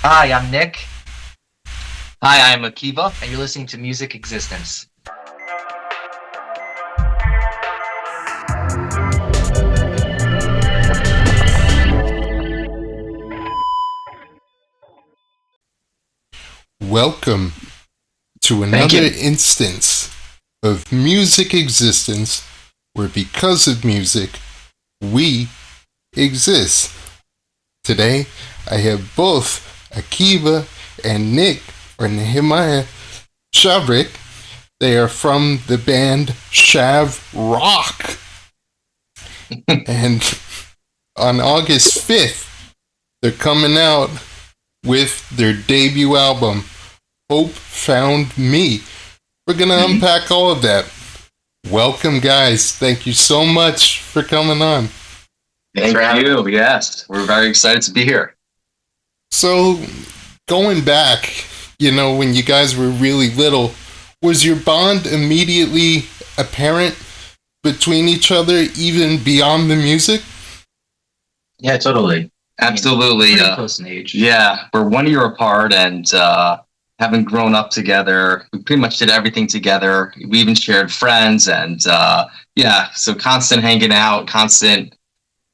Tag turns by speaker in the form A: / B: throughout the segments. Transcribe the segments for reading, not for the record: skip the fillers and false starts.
A: Hi, I'm Nick,
B: Hi, I'm Akiva.
A: and you're listening to Music Existence.
C: Welcome to
A: Thank
C: another
A: you.
C: instance of music existence where, because of music, we exist. Today, I have both Akiva and Nick, or Nehemiah Shavrik. They are from the band Shav Rock. And on August 5th, they're coming out with their debut album, Hope Found Me. We're going to unpack all of that. Welcome, guys. Thank you so much for coming on.
A: Thanks for having me.
B: Thank you. Yes, we're very excited to be here.
C: So, going back, when you guys were really little, was your bond immediately apparent between each other, even beyond the music?
A: Yeah, totally.
B: Absolutely.
A: Pretty close in age.
B: Yeah, we're 1 year apart, and having grown up together, we pretty much did everything together. We even shared friends, and so constant hanging out, constant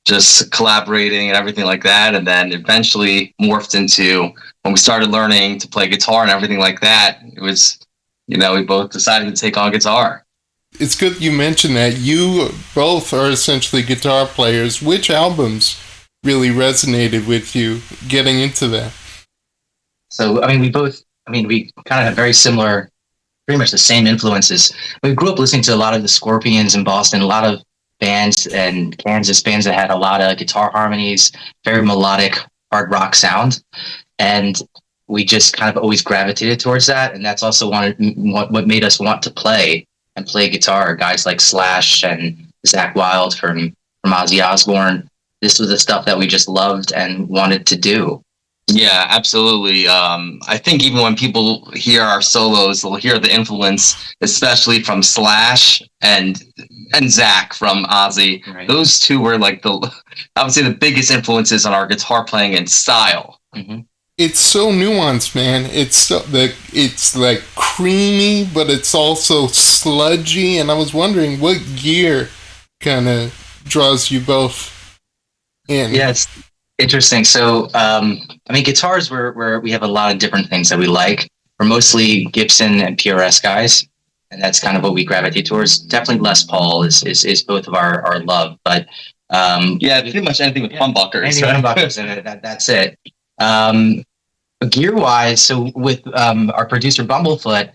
B: just collaborating and everything like that. And then eventually morphed into when we started learning to play guitar and everything like that. It was, we both decided to take on guitar.
C: It's good you mentioned that. You both are essentially guitar players. Which albums really resonated with you getting into that?
A: So, we kind of have very similar, pretty much the same influences. We grew up listening to a lot of the Scorpions in Boston, a lot of bands and Kansas bands that had a lot of guitar harmonies, very melodic hard rock sound. And we just kind of always gravitated towards that. And that's also what made us want to play guitar. Guys like Slash and Zakk Wylde from Ozzy Osbourne. This was the stuff that we just loved and wanted to do.
B: Yeah, absolutely. I think even when people hear our solos, they'll hear the influence, especially from Slash and Zakk from Ozzy.
A: Right.
B: Those two were I would say the biggest influences on our guitar playing and style.
A: Mm-hmm.
C: It's so nuanced, man. It's like creamy, but it's also sludgy. And I was wondering what gear kind of draws you both in.
A: Yeah, it's interesting. So, guitars, where we have a lot of different things that we like. We're mostly Gibson and PRS guys, and that's kind of what we gravitate towards. Definitely Les Paul is both of our love, but
B: pretty much anything with humbuckers.
A: anything with humbuckers in it, that's it. Gear wise, so with our producer Bumblefoot,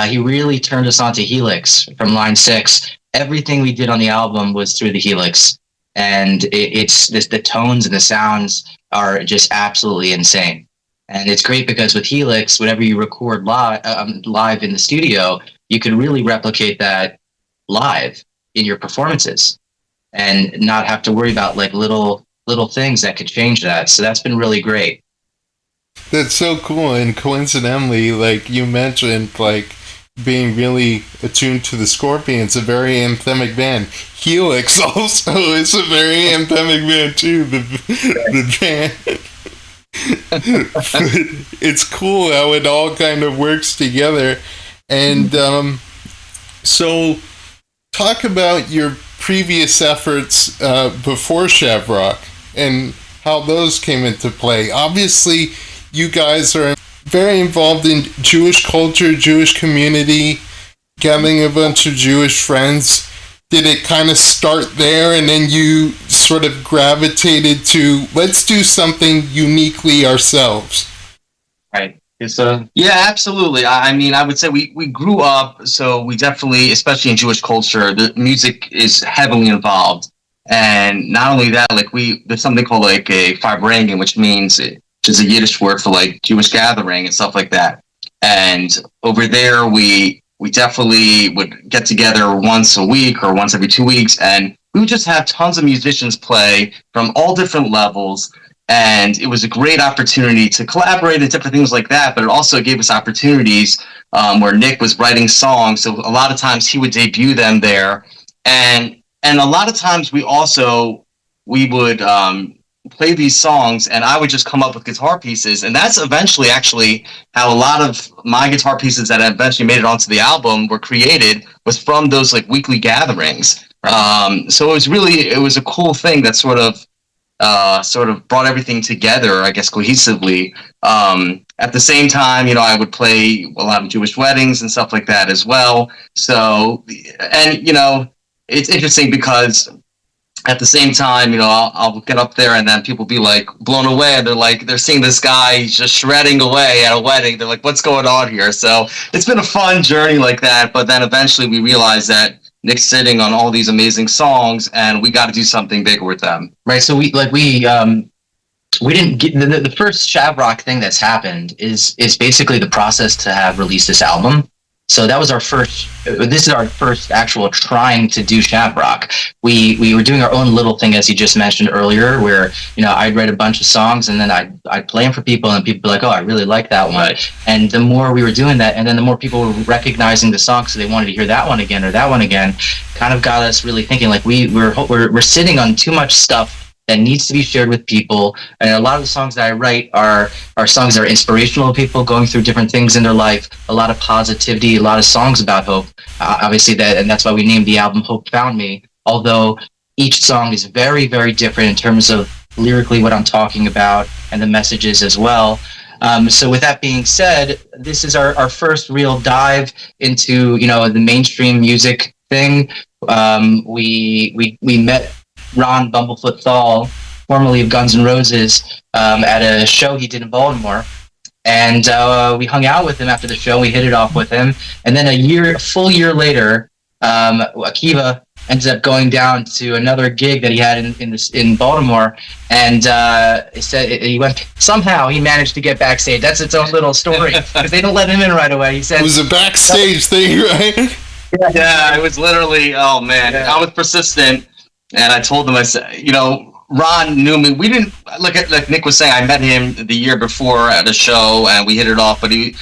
A: he really turned us on to Helix from Line 6. Everything we did on the album was through the Helix, and the tones and the sounds are just absolutely insane. And it's great because with Helix, whenever you record live in the studio, you can really replicate that live in your performances and not have to worry about like little things that could change that. So that's been really great.
C: That's so cool. And coincidentally, like you mentioned, like being really attuned to the Scorpions, a very anthemic band. Helix also is a very anthemic band too. The band. It's cool how it all kind of works together. And so, talk about your previous efforts before Shavrock and how those came into play. Obviously, you guys are very involved in Jewish culture, Jewish community, gathering a bunch of Jewish friends. Did it kind of start there and then you sort of gravitated to, let's do something uniquely ourselves?
A: Right.
B: Yeah, absolutely. I would say we grew up, so we definitely, especially in Jewish culture, the music is heavily involved. And not only that, there's something called like a farbrengen, which is a Yiddish word for like Jewish gathering and stuff like that. And over there, we definitely would get together once a week or once every 2 weeks, and we would just have tons of musicians play from all different levels. And it was a great opportunity to collaborate and different things like that. But it also gave us opportunities where Nick was writing songs. So a lot of times he would debut them there. And a lot of times we would play these songs, and I would just come up with guitar pieces, and that's eventually actually how a lot of my guitar pieces that eventually made it onto the album were created, was from those like weekly gatherings. So it was a cool thing that sort of brought everything together, I guess, cohesively. At the same time, I would play a lot of Jewish weddings and stuff like that as well. So, and it's interesting because at the same time, I'll get up there and then people be like blown away, and they're seeing this guy just shredding away at a wedding. They're like, what's going on here? So it's been a fun journey like that. But then eventually we realized that Nick's sitting on all these amazing songs, and we got to do something bigger with them.
A: Right. So we didn't get the first Shavrock thing that's happened is basically the process to have released this album. So that was this is our first actual trying to do Shavrock. We were doing our own little thing, as you just mentioned earlier, where, I'd write a bunch of songs and then I'd play them for people, and people would be like, oh, I really like that one. Right. And the more we were doing that, and then the more people were recognizing the song, so they wanted to hear that one again or that one again, kind of got us really thinking like we're sitting on too much stuff that needs to be shared with people. And a lot of the songs that I write are songs that are inspirational to people going through different things in their life, a lot of positivity, a lot of songs about hope. Obviously and that's why we named the album Hope Found Me, although each song is very, very different in terms of lyrically what I'm talking about and the messages as well. So with that being said, this is our first real dive into, the mainstream music thing. We met Ron Bumblefoot Thal, formerly of Guns N' Roses, at a show he did in Baltimore, and we hung out with him after the show. We hit it off with him, and then a full year later, Akiva ended up going down to another gig that he had in Baltimore, and he said he managed to get backstage. That's its own little story because they don't let him in right away. He said
C: it was a backstage thing, right?
B: Yeah, it was literally. Oh man, yeah. I was persistent. And I told him, I said, Ron knew me. We didn't, like Nick was saying, I met him the year before at a show and we hit it off, but I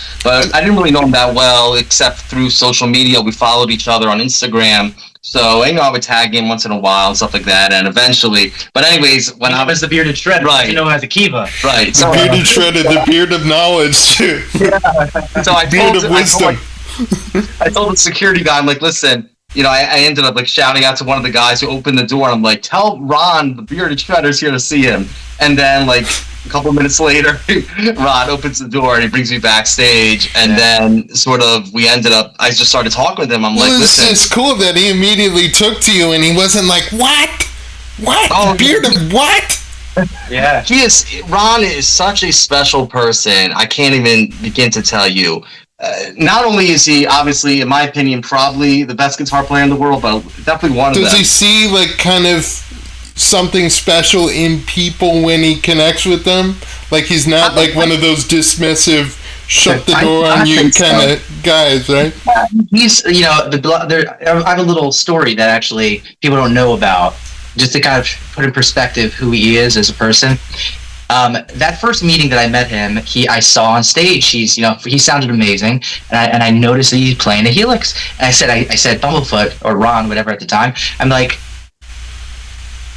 B: didn't really know him that well except through social media. We followed each other on Instagram. So, I would tag him once in a while and stuff like that. And eventually, but anyways, when I was
A: the bearded shredder,
B: right.
A: As Akiva.
B: Right.
C: The bearded shredder, the beard of knowledge, too.
B: Yeah. So I told the security guy, I'm like, listen, I ended up shouting out to one of the guys who opened the door. And I'm like, tell Ron, the bearded shredder's here to see him. And then a couple minutes later, Ron opens the door and he brings me backstage. And then I just started talking with him. I'm like, listen.
C: It's cool that he immediately took to you and he wasn't like, what? What?
B: Oh,
C: beard of what?
B: Yeah. Ron is such a special person. I can't even begin to tell you. Not only is he obviously, in my opinion, probably the best guitar player in the world, but definitely one of them.
C: Does he see kind of something special in people when he connects with them? Like he's not one of those dismissive, shut the door on you kind of guys, right?
A: He's, I have a little story that actually people don't know about, just to kind of put in perspective who he is as a person. That first meeting that I met him, I saw on stage. He sounded amazing, and I noticed that he's playing a Helix. And I said, Bumblefoot or Ron, whatever at the time. I'm like,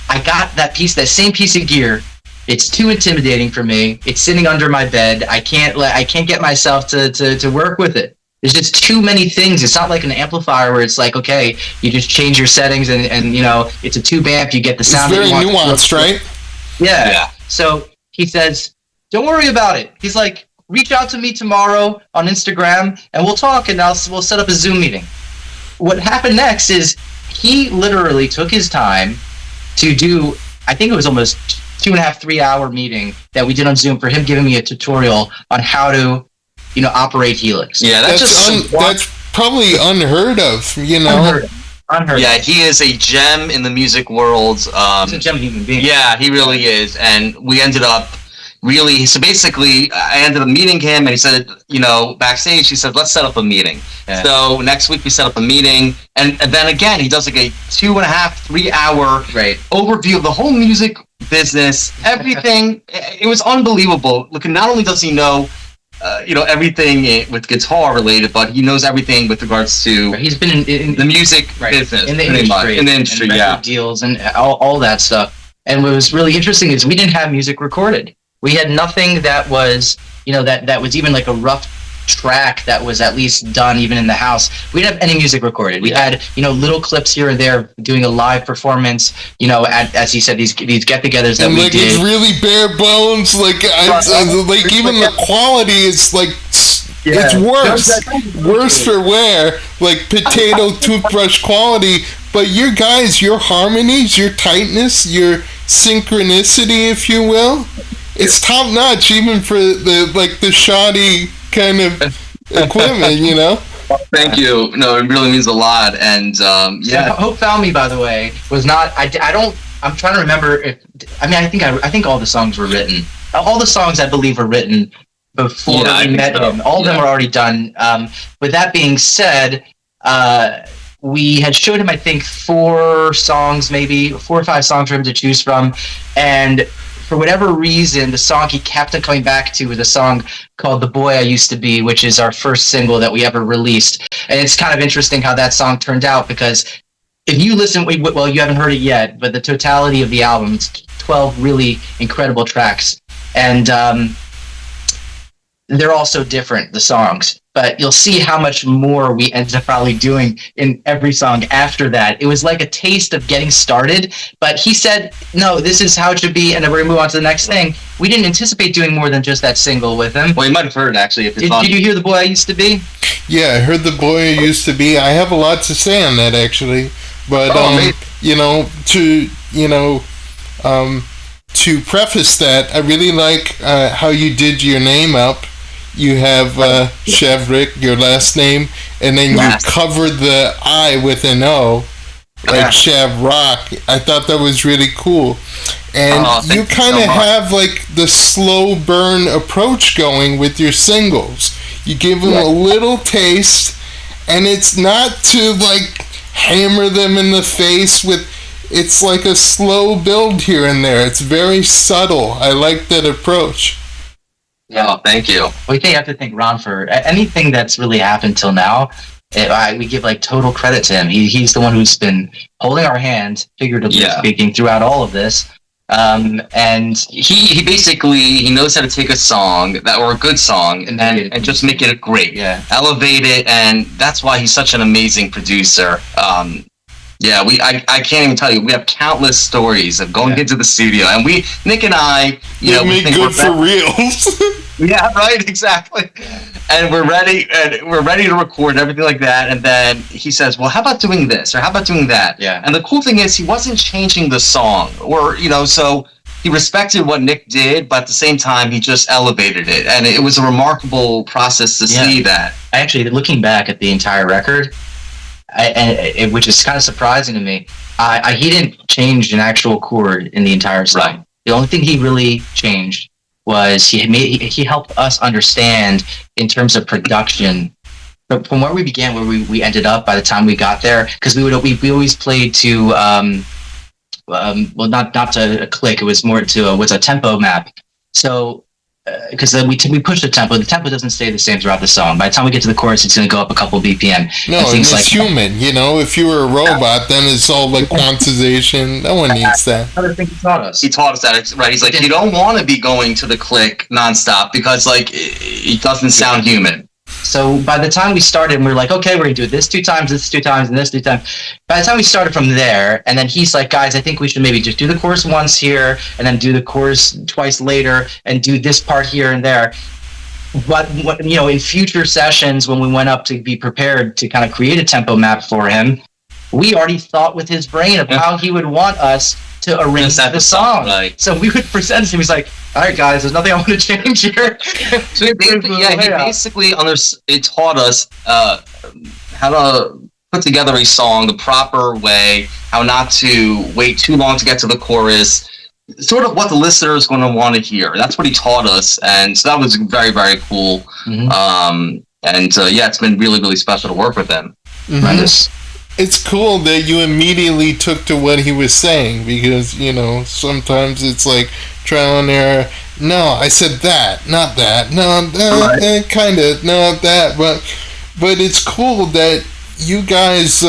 A: I got that same piece of gear. It's too intimidating for me. It's sitting under my bed. I can't get myself to work with it. There's just too many things. It's not like an amplifier where it's like, okay, you just change your settings and it's a tube amp. You get the sound.
C: It's very nuanced, right?
A: Yeah. So he says, don't worry about it. He's like, reach out to me tomorrow on Instagram and we'll talk and we'll set up a Zoom meeting. What happened next is he literally took his time to do, I think it was almost 2.5, 3 hour meeting that we did on Zoom for him giving me a tutorial on how to, operate Helix.
B: Yeah,
C: that's probably unheard of,
A: Unheard of.
B: Yeah, he is a gem in the music world.
A: He's a gem human being.
B: Yeah, he really is. And we ended up so basically, I ended up meeting him, and he said, backstage, he said, let's set up a meeting. Yeah. So next week we set up a meeting, and then again, he does a 2.5, 3 hour overview of the whole music business, everything. It was unbelievable. Look, not only does he know everything with guitar related, but he knows everything with regards to.
A: He's been in
B: the music business,
A: in the industry,
B: and
A: yeah, deals and all that stuff. And what was really interesting is we didn't have music recorded. We had nothing that was, that was even like a rough track that was at least done even in the house. We didn't have any music recorded. We had, little clips here and there doing a live performance, as he said, these get-togethers that we did.
C: It's really bare bones. Like even the quality is like, it's worse for wear, like potato toothbrush quality. But your harmonies, your tightness, your synchronicity, if you will, it's top notch, even for the shoddy kind of equipment,
B: Thank you. No, it really means a lot. And
A: Hope Found Me, by the way, was not. I'm trying to remember if. I think all the songs were written. All the songs, I believe, were written before we met him. All of them were already done. With that being said, we had showed him, I think, 4 songs, maybe 4 or 5 songs for him to choose from, and for whatever reason, the song he kept on coming back to was a song called "The Boy I Used to Be," which is our first single that we ever released. And it's kind of interesting how that song turned out, because if you listen, well, you haven't heard it yet, but the totality of the album, it's 12 really incredible tracks, and they're all so different, the songs. But you'll see how much more we ended up probably doing in every song after that. It was like a taste of getting started, but he said, no, this is how it should be, and then we're going to move on to the next thing. We didn't anticipate doing more than just that single with him.
B: Well, you might have heard, actually. If
A: did you hear The Boy I Used to Be?
C: Yeah, I heard The Boy I Used to Be. I have a lot to say on that, actually. But, to preface that, I really like how you did your name up. You have Chevrick, your last name, and then you covered the I with an O, like Chevrock. I thought that was really cool. And you kind of have like the slow burn approach going with your singles. You give them a little taste, and it's not to like hammer them in the face with. It's like a slow build here and there. It's very subtle. I like that approach.
B: Yeah, thank you.
A: We have to thank Ron for anything that's really happened till now. We give like total credit to him. He's the one who's been holding our hand, figuratively speaking, throughout all of this. And
B: he basically knows how to take a song or a good song and just make it great.
A: Yeah,
B: elevate it, and that's why he's such an amazing producer. I can't even tell you. We have countless stories of going into the studio, and Nick and I,
C: we think good for reals.
B: Yeah, right, exactly. And we're ready to record and everything like that. And then he says, "Well, how about doing this or how about doing that?"
A: Yeah.
B: And the cool thing is, he wasn't changing the song, or so he respected what Nick did, but at the same time, he just elevated it, and it was a remarkable process to see that.
A: Actually, looking back at the entire record. Which is kind of surprising to me. He didn't change an actual chord in the entire song.
B: Right.
A: The only thing he really changed was he helped us understand in terms of production. But from where we began, where we ended up by the time we got there, because we always played to not to a click. It was more to a tempo map. So. Because we push the tempo. The tempo doesn't stay the same throughout the song. By the time we get to the chorus, it's going to go up a couple BPM.
C: No, it's human. If you were a robot, then it's all like quantization. No one needs that.
A: Another thing he taught us.
B: He taught us that, right? He's like, you don't want to be going to the click nonstop because it doesn't sound human.
A: So by the time we started, we were like, okay, we're going to do this 2 times, this 2 times, and this 2 times. By the time we started from there, and then he's like, guys, I think we should maybe just do the chorus once here, and then do the chorus twice later, and do this part here and there. But in future sessions, when we went up to be prepared to kind of create a tempo map for him, we already thought with his brain of how he would want us to arrange the song.
B: Right.
A: So we would present it to him. He's like, all right, guys, there's nothing I want to change here.
B: So he basically it taught us how to put together a song the proper way, how not to wait too long to get to the chorus, sort of what the listener is going to want to hear. That's what he taught us, and so that was very, very cool. Mm-hmm. It's been really, really special to work with him.
C: Mm-hmm. It's cool that you immediately took to what he was saying, because sometimes it's like trial and error. No, I said that, not that. No, that, kind of, not that. But it's cool that you guys,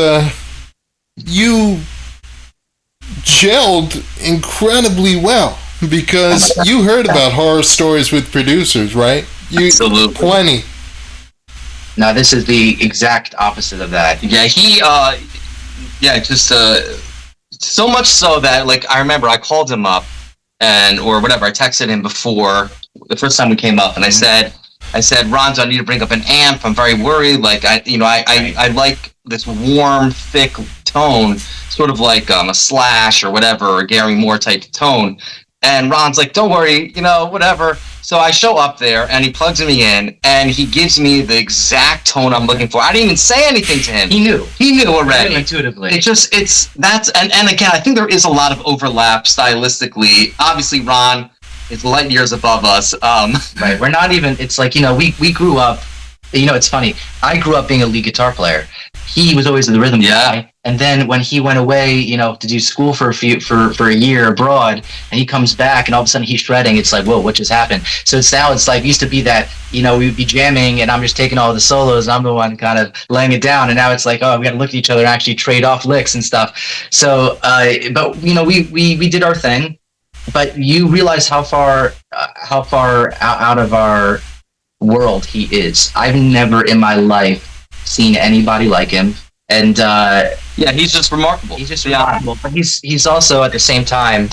C: you gelled incredibly well because you heard about horror stories with producers, right?
B: Absolutely.
C: Plenty.
A: No, this is the exact opposite of that.
B: Yeah, just so much so that like I remember I called him up or whatever, I texted him before the first time we came up, and I said, Ronzo, I need to bring up an amp. I'm very worried. Like I like this warm, thick tone, sort of like a Slash or whatever, or Gary Moore type tone. And Ron's like, don't worry, whatever. So I show up there, and he plugs me in, and he gives me the exact tone I'm looking for. I didn't even say anything to him.
A: He knew
B: already.
A: Intuitively.
B: And again, I think there is a lot of overlap stylistically. Obviously, Ron is light years above us.
A: Right. We're not even. It's like we grew up. It's funny. I grew up being a lead guitar player. He was always the rhythm guy. And then when he went away, to do school for a year abroad, and he comes back, and all of a sudden he's shredding. It's like, whoa, what just happened? So it's like, used to be that, we'd be jamming, and I'm just taking all the solos, and I'm the one kind of laying it down. And now it's like, oh, we got to look at each other and actually trade off licks and stuff. So, but we did our thing. But you realize how far out of our world he is. I've never in my life seen anybody like him, and
B: he's just remarkable.
A: Remarkable. But he's also at the same time.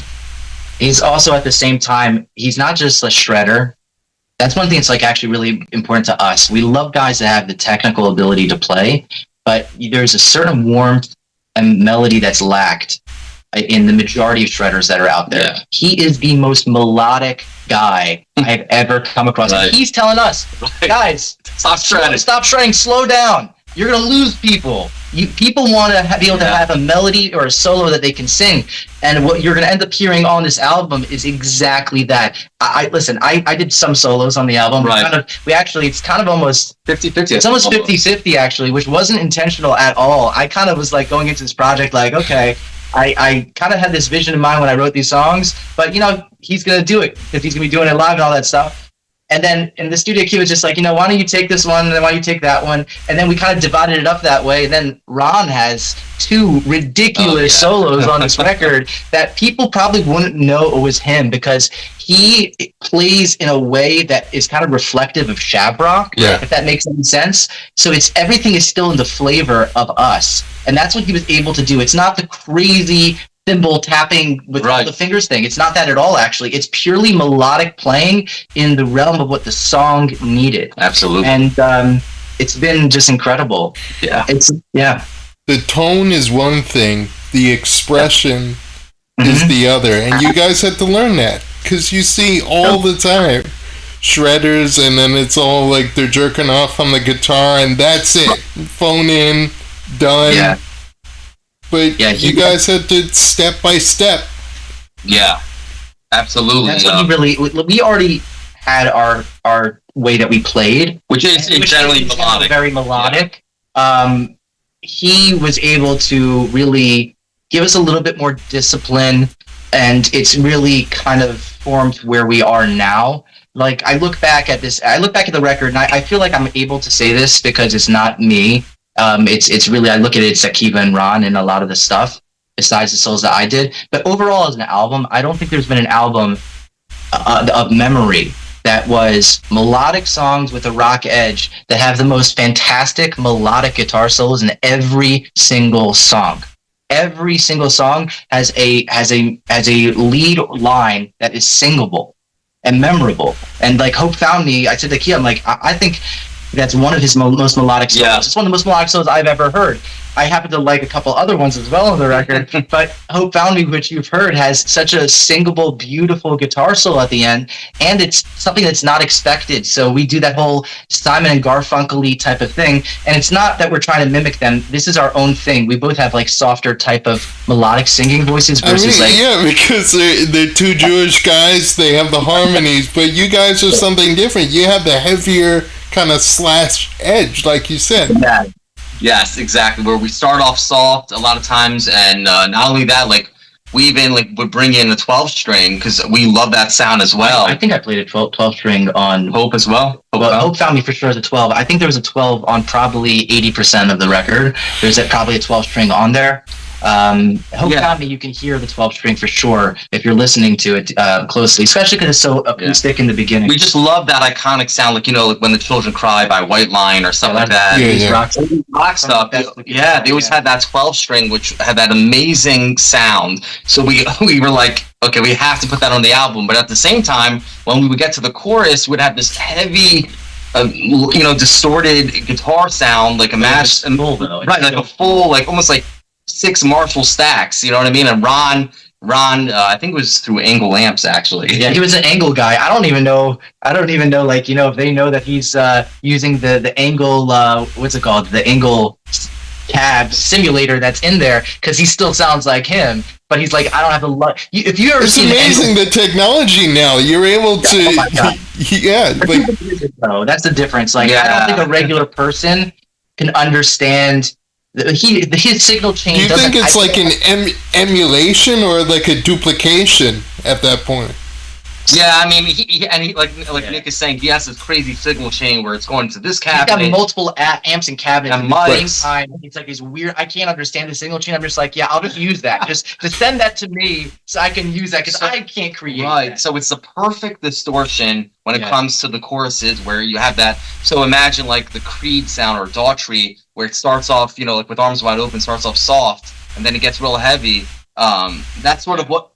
A: He's not just a shredder. That's one thing that's like actually really important to us. We love guys that have the technical ability to play, but there's a certain warmth and melody that's lacked in the majority of shredders that are out there.
B: Yeah.
A: He is the most melodic guy I've ever come across.
B: Right.
A: He's telling us, guys,
B: stop shredding.
A: Stop shredding. Slow down. You're going to lose people. People want to be able to have a melody or a solo that they can sing. And what you're going to end up hearing on this album is exactly that. I did some solos on the album.
B: Right.
A: It's kind of almost
B: 50-50.
A: It's almost 50-50 actually, which wasn't intentional at all. I kind of was like going into this project like, okay, I kind of had this vision in mind when I wrote these songs, but he's going to do it because he's going to be doing it live and all that stuff. And then in the studio, he was just like, why don't you take this one and then why don't you take that one? And then we kind of divided it up that way. And then Ron has two ridiculous solos on this record that people probably wouldn't know it was him because he plays in a way that is kind of reflective of Shabrock, if that makes any sense. So everything is still in the flavor of us. And that's what he was able to do. It's not the crazy thimble tapping with all the fingers thing. It's not that at all, actually. It's purely melodic playing in the realm of what the song needed.
B: Absolutely.
A: And it's been just incredible.
B: Yeah.
C: The tone is one thing. The expression is the other. And you guys had to learn that because you see all the time shredders and then it's all like they're jerking off on the guitar and that's it. Phone in, done.
A: Yeah.
C: But you guys had to step by step.
B: Yeah, absolutely.
A: That's what we already had our way that we played,
B: which is generally melodic,
A: very melodic. Yeah. He was able to really give us a little bit more discipline, and it's really kind of formed where we are now. Like I look back at the record, and I feel like I'm able to say this because it's not me. It's really, I look at it's Akiva and Ron and a lot of the stuff besides the solos that I did. But overall as an album, I don't think there's been an album of memory that was melodic songs with a rock edge that have the most fantastic melodic guitar solos in every single song. Every single song has a lead line that is singable and memorable. And like Hope Found Me, I said to Kia, I'm like, I think that's one of his most melodic solos. Yeah. It's one of the most melodic solos I've ever heard. I happen to like a couple other ones as well on the record, but Hope Found Me, which you've heard, has such a singable, beautiful guitar solo at the end, and it's something that's not expected. So we do that whole Simon and Garfunkel-y type of thing, and it's not that we're trying to mimic them. This is our own thing. We both have like softer type of melodic singing voices versus
C: because they're two Jewish guys. They have the harmonies, but you guys are something different. You have the heavier kind of slash edge, like you said.
A: Yeah.
B: Yes, exactly. Where we start off soft a lot of times, and not only that, like we even would bring in a 12-string because we love that sound as well.
A: I think I played a 12 string on
B: Hope as well.
A: Hope Found Me for sure is a 12. I think there was a 12 on probably 80% of the record. There's probably a 12 string on there. Hope Got Me, you can hear the 12 string for sure if you're listening to it closely, especially because it's so acoustic in the beginning.
B: We just love that iconic sound, like, like When the Children Cry by White Line or something like that. Rock stuff. They always had that 12 string, which had that amazing sound. So we were like, okay, we have to put that on the album. But at the same time, when we would get to the chorus, we'd have this heavy, distorted guitar sound, like a mash, right, like a full, like almost like 6 Marshall stacks. You know what I mean? And Ron, I think it was through Angle Amps, actually.
A: Yeah, he was an Angle guy. I don't even know, like, if they know that he's using the Angle, what's it called? The Angle cab simulator that's in there, because he still sounds like him. But he's like, I don't have the luck. If you ever
C: it's amazing the technology now. You're able to,
A: oh my God. That's the difference. Like, I don't think a regular person can understand. His signal chain.
C: Do you think it's like an emulation or like a duplication at that point?
B: Yeah, I mean, he like Nick is saying, he has this crazy signal chain where it's going to this cabinet.
A: He's got multiple amps and cabinets
B: and
A: at the same time. It's like this weird. I can't understand the signal chain. I'm just like, yeah, I'll just use that. Just send that to me so I can use that, because I can't create.
B: Right.
A: That.
B: So it's the perfect distortion when it comes to the choruses, where you have that. So imagine like the Creed sound or Daughtry, where it starts off, like With Arms Wide Open, starts off soft, and then it gets real heavy. That's sort of what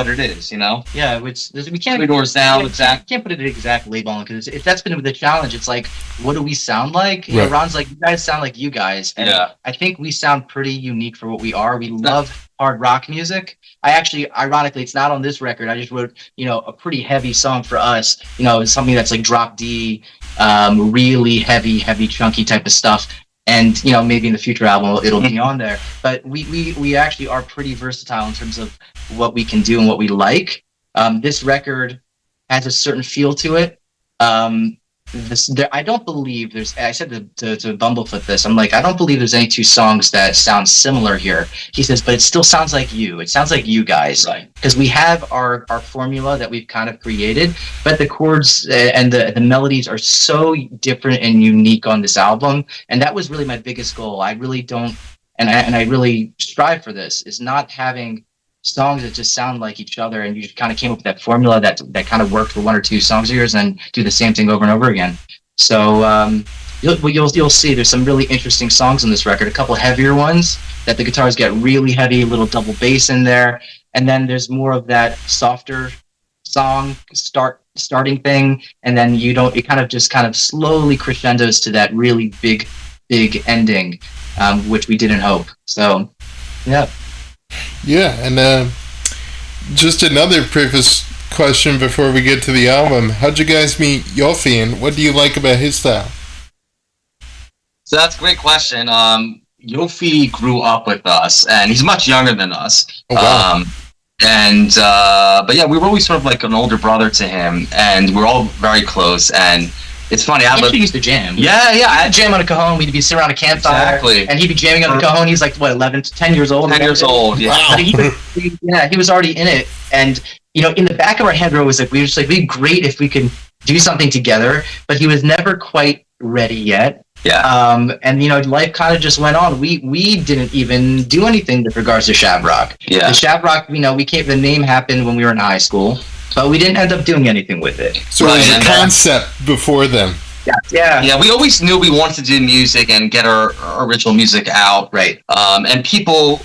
B: it is,
A: Yeah, which we can't.
B: 3 doors down, exact.
A: You can't put an exact label on, because if that's been the challenge, it's like, what do we sound like?
C: Right.
A: Ron's like, you guys sound like you guys. And I think we sound pretty unique for what we are. We love hard rock music. I actually, ironically, it's not on this record. I just wrote, a pretty heavy song for us. It's something that's like drop D, really heavy, chunky type of stuff. And maybe in the future album it'll be on there. But we actually are pretty versatile in terms of what we can do and what we like. This record has a certain feel to it. I don't believe there's. I said to Bumblefoot this. I'm like, I don't believe there's any 2 songs that sound similar here. He says, but it still sounds like you. It sounds like you guys,
B: right?
A: Because we have our formula that we've kind of created, but the chords and the melodies are so different and unique on this album. And that was really my biggest goal. I really don't, and I really strive for this, is not having songs that just sound like each other, and you just kind of came up with that formula that kind of worked for 1 or 2 songs of yours, and do the same thing over and over again. So you'll see there's some really interesting songs on this record, a couple heavier ones that the guitars get really heavy, a little double bass in there, and then there's more of that softer song starting thing, and then it kind of slowly crescendos to that really big ending, which we didn't hope. So
C: yeah, and just another previous question before we get to the album. How'd you guys meet Yofi, and what do you like about his style?
B: So that's a great question. Yofi grew up with us, and he's much younger than us.
C: Oh, wow.
B: But yeah, we were always sort of like an older brother to him, and we're all very close. And it's funny.
A: We actually used to jam.
B: Yeah.
A: I'd jam on a cajon. We'd be sitting around a campfire.
B: Exactly.
A: And he'd be jamming on the cajon. He's like, what, 10 years old?
B: 10 years old, yeah.
C: Wow.
A: He was already in it. And, in the back of our head, we were just like, it'd be great if we could do something together. But he was never quite ready yet.
B: Yeah.
A: And, life kind of just went on. We didn't even do anything with regards to Shavrock.
B: Yeah.
A: The Shavrock, the name happened when we were in high school. But we didn't end up doing anything with it.
C: So it was a concept before then.
A: Yeah.
B: We always knew we wanted to do music and get our original music out.
A: Right.
B: And people,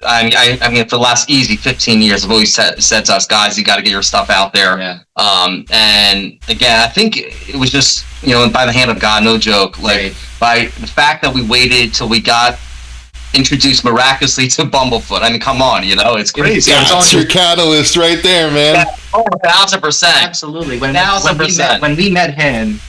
B: I mean, for the last easy 15 years, I've always said to us, guys, you got to get your stuff out there.
A: Yeah.
B: And again, I think it was just, by the hand of God, no joke. Like, by the fact that we waited till we got introduced miraculously to Bumblefoot. I mean, come on, it's crazy.
C: That's your catalyst right there, man.
B: Yeah, 1,000%.
A: Absolutely.
B: When
A: we met him,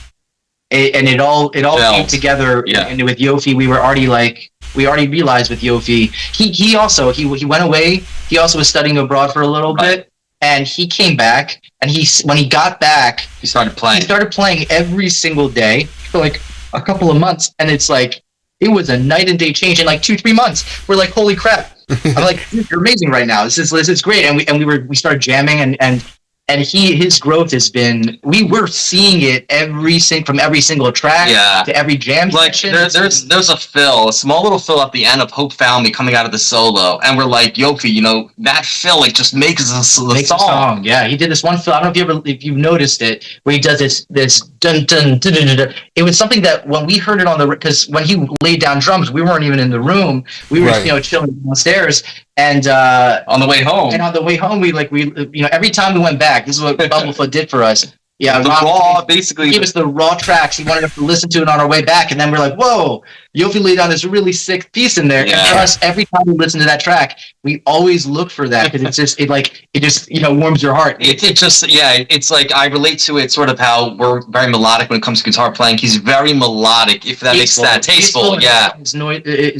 A: and it all came together.
B: Yeah.
A: And with Yofi, we already realized with Yofi, he went away. He also was studying abroad for a little bit, and he came back. And when he got back,
B: he started playing.
A: He started playing every single day for like a couple of months, and it's like, it was a night and day change in like 2-3 months. We're like, holy crap! I'm like, dude, you're amazing right now. This is great. And we started jamming, and and his growth has been. We were seeing it from every single track to every jam
B: like
A: section.
B: There's a small little fill at the end of Hope Found Me coming out of the solo, and we're like, Yofi, that fill like just makes the song.
A: Yeah, he did this one fill. I don't know if you've noticed it, where he does this dun dun dun dun dun. It was something that when we heard it because when he laid down drums, we weren't even in the room. We were chilling downstairs. And
B: on the way home,
A: we every time we went back, this is what Bumblefoot did for us. Yeah,
B: basically
A: gave us the raw tracks. He wanted us to listen to it on our way back, and then we're like, "Whoa, Yofi laid down this really sick piece in there."
B: Yeah.
A: And for us, every time we listen to that track, we always look for that because it just warms your heart.
B: It's like I relate to it sort of how we're very melodic when it comes to guitar playing. He's very melodic, if that makes that tasteful. Yeah,
A: his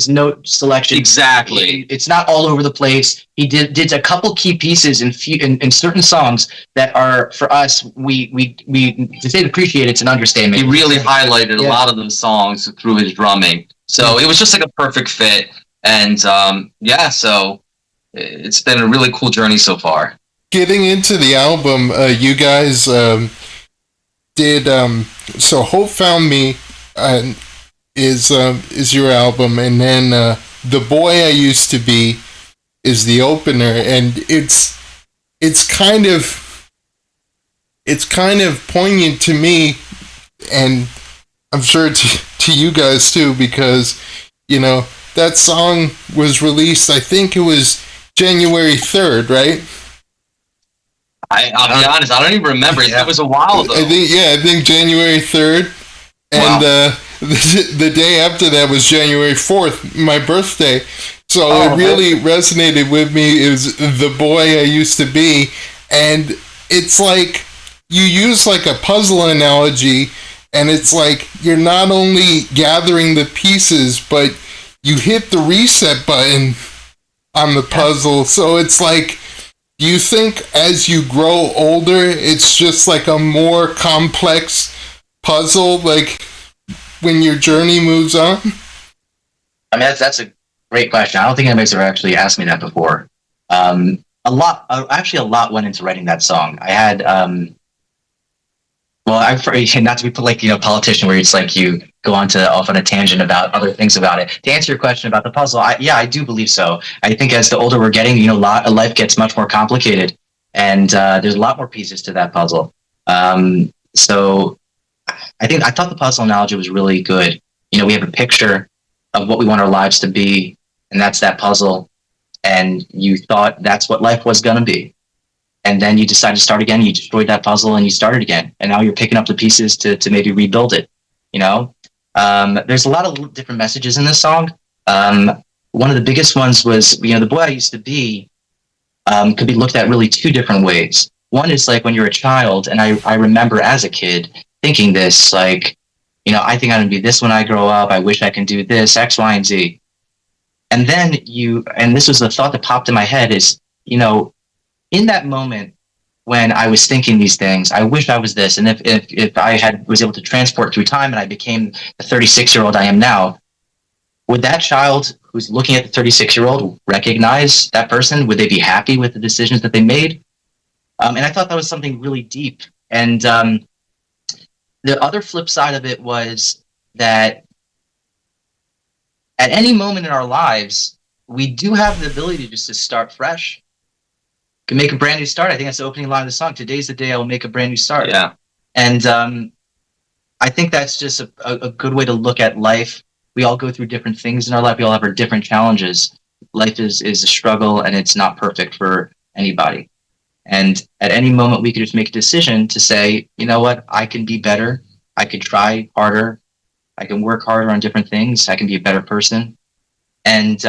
A: note selection
B: exactly.
A: It's not all over the place. He did a couple key pieces in certain songs that are for us. We to say appreciate it's an understatement.
B: He really highlighted a lot of those songs through his drumming. So it was just like a perfect fit. And so it's been a really cool journey so far.
C: Getting into the album, you guys did so Hope Found Me is your album, and then The Boy I Used to Be is the opener, and it's kind of poignant to me, and I'm sure to you guys too, because that song was released, I think it was January 3rd, right?
B: I'll be honest, I don't even remember. It was a while ago.
C: I think January 3rd. And the day after that was January 4th, my birthday. So it really resonated with me. It was The Boy I Used to Be. And it's like you use like a puzzle analogy, and it's like you're not only gathering the pieces, but you hit the reset button on the puzzle. So it's like, do you think as you grow older, it's just like a more complex puzzle, like when your journey moves on?
A: I mean, that's a great question. I don't think anybody's ever actually asked me that before. A lot went into writing that song. I had, not to be like, politician where it's like you go off on a tangent about other things about it. To answer your question about the puzzle, I do believe so. I think as the older we're getting, life gets much more complicated, and there's a lot more pieces to that puzzle. So I thought the puzzle analogy was really good. We have a picture of what we want our lives to be, and that's that puzzle. And you thought that's what life was going to be. And then you decided to start again. You destroyed that puzzle and you started again. And now you're picking up the pieces to maybe rebuild it. There's a lot of different messages in this song. One of the biggest ones was, The Boy I Used to Be could be looked at really two different ways. One is like when you're a child, and I remember as a kid thinking this, like, I think I'm going to be this when I grow up. I wish I can do this, X, Y, and Z. And then and this was the thought that popped in my head is, in that moment when I was thinking these things, I wish I was this. And if I was able to transport through time and I became the 36-year-old I am now, would that child who's looking at the 36-year-old recognize that person? Would they be happy with the decisions that they made? And I thought that was something really deep. And the other flip side of it was that at any moment in our lives, we do have the ability just to start fresh. Can make a brand new start. I think that's the opening line of the song. Today's the day I will make a brand new start.
B: Yeah.
A: And I think that's just a good way to look at life. We all go through different things in our life. We all have our different challenges. Life is a struggle, and it's not perfect for anybody. And at any moment, we could just make a decision to say, you know what, I can be better. I could try harder. I can work harder on different things. I can be a better person. And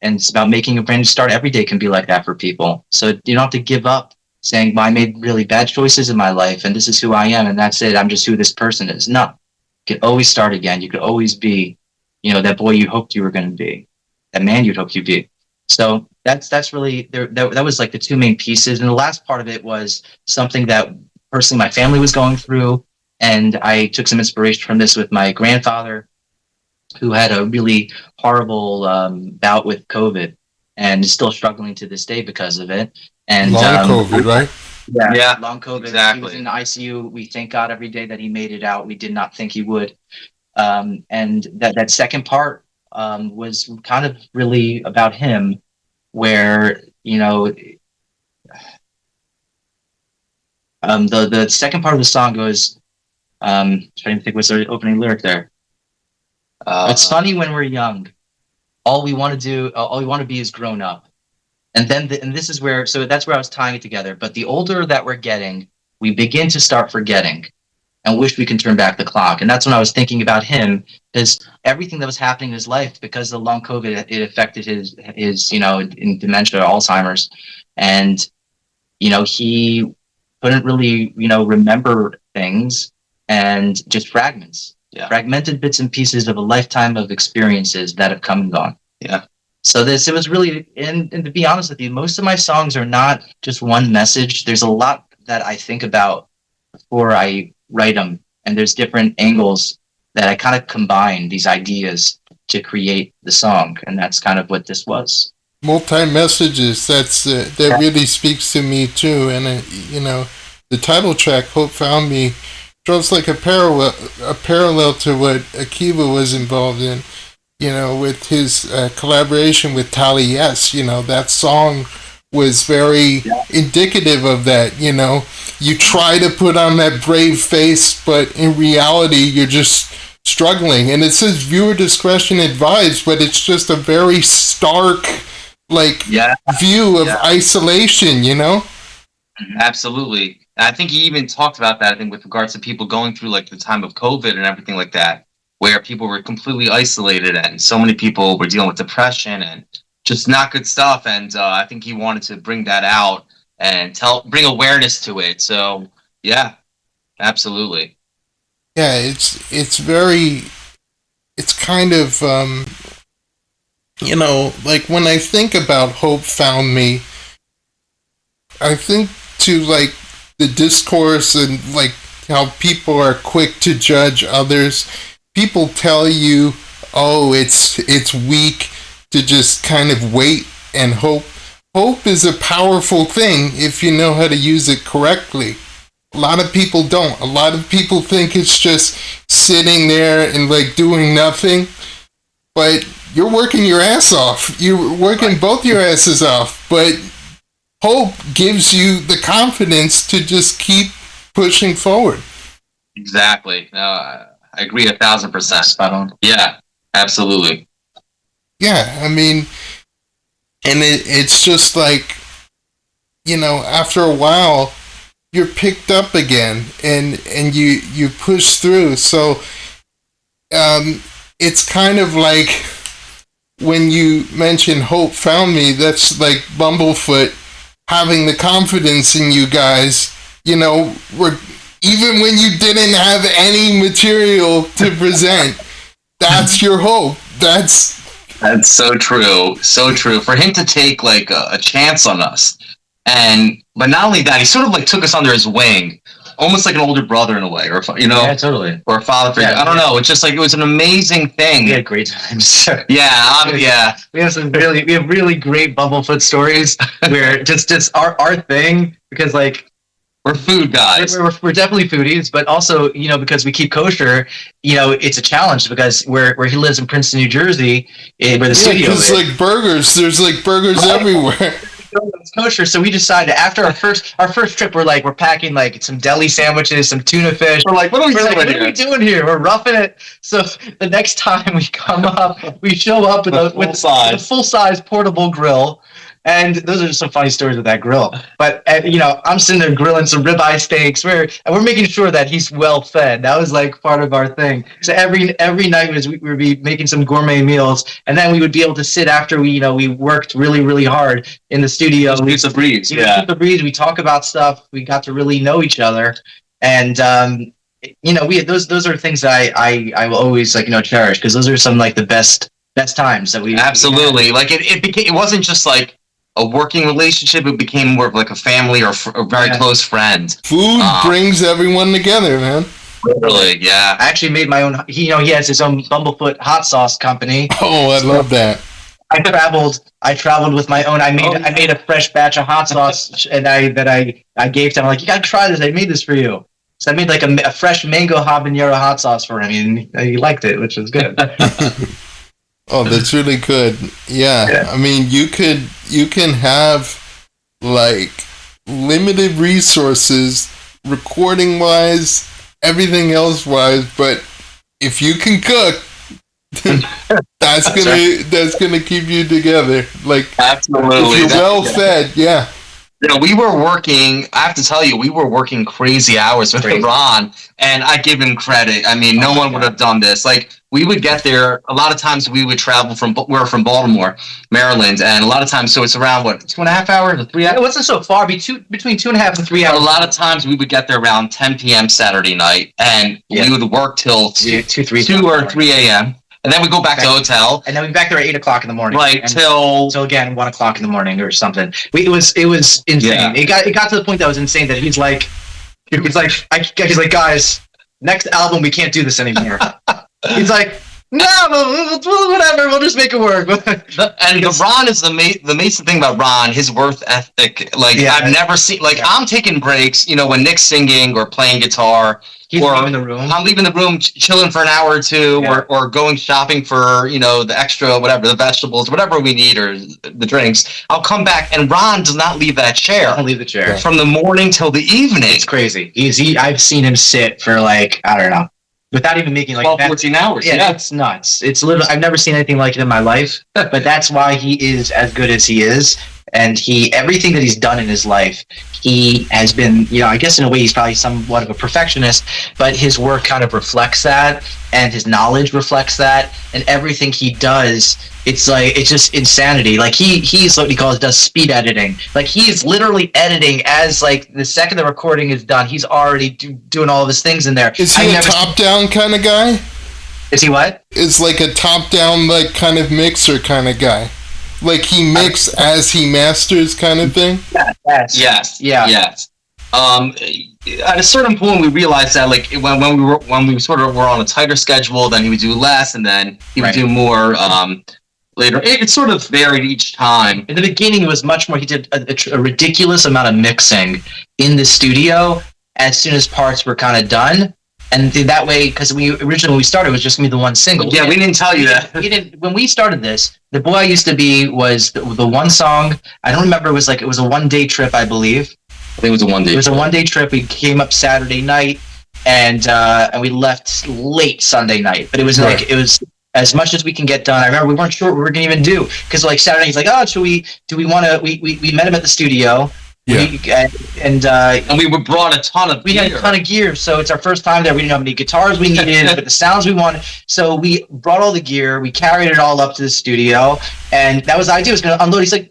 A: it's about making a brand new start. Every day can be like that for people. So you don't have to give up saying, well, I made really bad choices in my life, and this is who I am, and that's it. I'm just who this person is. No, you can always start again. You could always be, that boy you hoped you were going to be, that man you'd hoped you'd be. So that's really, that was like the two main pieces. And the last part of it was something that personally my family was going through. And I took some inspiration from this with my grandfather, who had a really horrible bout with COVID and is still struggling to this day because of it. And
C: a lot of COVID, right?
B: Yeah,
A: long COVID.
B: exactly.
A: He was in the ICU. We thank God every day that he made it out. We did not think he would. And that second part was kind of really about him, where the second part of the song goes. Trying to think what's the opening lyric there. It's funny when we're young. All we want to be is grown up. And then, and this is where, so that's where I was tying it together. But the older that we're getting, we begin to start forgetting and wish we can turn back the clock. And that's when I was thinking about him, because everything that was happening in his life, because of the long COVID, it affected his in dementia, Alzheimer's. And, he couldn't really, remember things and just fragments, fragmented bits and pieces of a lifetime of experiences that have come and gone.
B: Yeah.
A: So it was really, and to be honest with you, most of my songs are not just one message. There's a lot that I think about before I write them, and there's different angles that I kind of combine these ideas to create the song, and that's kind of what this was.
C: Multi-messages, that really speaks to me too, and the title track, Hope Found Me, draws like a parallel to what Akiva was involved in, with his collaboration with Tally Yes. That song was very indicative of that. You try to put on that brave face, but in reality, you're just struggling. And it says viewer discretion advised, but it's just a very stark, view of isolation,
B: Absolutely. I think he even talked about that, I think, with regards to people going through like the time of COVID and everything like that, where people were completely isolated and so many people were dealing with depression and just not good stuff. And I think he wanted to bring that out and bring awareness to it. So yeah, absolutely.
C: Yeah, it's kind of, like when I think about Hope Found Me, I think to like the discourse and like how people are quick to judge others. People tell you, oh, it's weak to just kind of wait and hope. Hope is a powerful thing if you know how to use it correctly. A lot of people don't. A lot of people think it's just sitting there and like doing nothing. But you're working your ass off. You're working both your asses off. But hope gives you the confidence to just keep pushing forward.
B: Exactly. No, I agree 1,000%.
A: Spot on.
B: Yeah, absolutely.
C: Yeah, I mean, and it's just like, after a while, you're picked up again, and you push through. So, it's kind of like when you mention Hope Found Me, that's like Bumblefoot having the confidence in you guys, even when you didn't have any material to present, that's your hope. That's
B: so true. So true. For him to take like a chance on us, but not only that, he sort of like took us under his wing, almost like an older brother in a way, or
A: Yeah, totally.
B: or a father figure. I don't know. It's just like it was an amazing thing.
A: We had great times.
B: Yeah.
A: We have really great Bumblefoot stories where just our thing, because like
B: we're food guys.
A: We're definitely foodies, but also because we keep kosher, it's a challenge because where he lives in Princeton, New Jersey, where the studio is.
C: Because like burgers, there's like burgers everywhere.
A: It's kosher, so we decided after our first trip, we're packing like some deli sandwiches, some tuna fish.
B: We're like, what are we
A: doing here? We're roughing it. So the next time we come up, we show up with a full size portable grill. And those are just some funny stories with that grill. But I'm sitting there grilling some ribeye steaks. We're making sure that he's well fed. That was like part of our thing. So every night we would be making some gourmet meals, and then we would be able to sit after we worked really, really hard in the studio.
B: Shoot the breeze.
A: Shoot the breeze. We talk about stuff. We got to really know each other, and we those are things that I will always cherish, because those are some like the best times that we
B: absolutely like it wasn't just like a working relationship. It became more of like a family or a very close friend.
C: Food brings everyone together, man.
B: Really, yeah.
A: I actually made my own. He has his own Bumblefoot hot sauce company.
C: Oh, I love that.
A: I traveled with my own. I made a fresh batch of hot sauce, and I gave to him. I'm like, you gotta try this. I made this for you. So I made like a fresh mango habanero hot sauce for him, and he liked it, which was good.
C: Oh, that's really good. Yeah. I mean, you can have like limited resources, recording wise, everything else wise, but if you can cook, that's gonna keep you together. Like,
B: absolutely,
C: if you're well fed, yeah.
B: You know, we were working. I have to tell you, we were working crazy hours with Ron, and I give him credit. I mean, no one would have done this. Like, we would get there. A lot of times, we would travel we're from Baltimore, Maryland, and a lot of times, so it's around 2.5 hours or 3 hours.
A: It wasn't so far. Between 2.5 and 3 hours.
B: A lot of times, we would get there around 10 p.m. Saturday night, and we would work till 2 or 3 a.m. And then we go back to hotel.
A: And then we'd be back there at 8 o'clock in the morning.
B: Right, till
A: again 1 o'clock in the morning or something. It was insane. Yeah. It got to the point that was insane that he's like, guys, next album we can't do this anymore. He's like, no, whatever, we'll just make it work.
B: Ron is the amazing thing about Ron, his work ethic. Like, I've never seen. Like, I'm taking breaks. You know, when Nick's singing or playing guitar.
A: He's leaving the room.
B: I'm leaving the room, chilling for an hour or two, or going shopping for, you know, the extra, whatever, the vegetables, whatever we need, or the drinks. I'll come back, and Ron does not leave that chair.
A: Doesn't leave the chair
B: from the morning till the evening.
A: It's crazy. I've seen him sit for like, I don't know, without even making like
B: 14 hours.
A: Yeah, it's nuts. It's literally, I've never seen anything like it in my life. But that's why he is as good as he is. And everything that he's done in his life, he has been, you know, I guess in a way he's probably somewhat of a perfectionist, but his work kind of reflects that, and his knowledge reflects that, and everything he does, it's just insanity. Like he's what he does speed editing. Like he is literally editing as like the second the recording is done, he's already doing all of his things in there.
C: Is he a top-down kind of guy?
A: Is he what?
C: Is like a top-down like kind of mixer kind of guy. Like he mixes as he masters, kind of thing.
B: Yes. At a certain point, we realized that, like, when we sort of were on a tighter schedule, then he would do less, and then he would do more later. It sort of varied each time.
A: In the beginning, it was much more. He did a ridiculous amount of mixing in the studio as soon as parts were kind of done. And that way, because originally when we started, it was just going to be the one single.
B: Yeah, we didn't tell you that.
A: When we started this, The Boy I Used to Be was the one song. I don't remember. It was a 1-day trip, I believe.
B: I think it was a 1 day.
A: It was a 1-day trip. We came up Saturday night, and we left late Sunday night. But it was like it was as much as we can get done. I remember we weren't sure what we were going to even do, because like Saturday, he's like, oh, do we want to? We met him at the studio.
C: Yeah.
B: And we were brought a ton of gear.
A: We had a ton of gear, so it's our first time there. We didn't have any guitars we needed, but the sounds we wanted. So we brought all the gear, we carried it all up to the studio, and that was the idea. Was going to unload. He's like,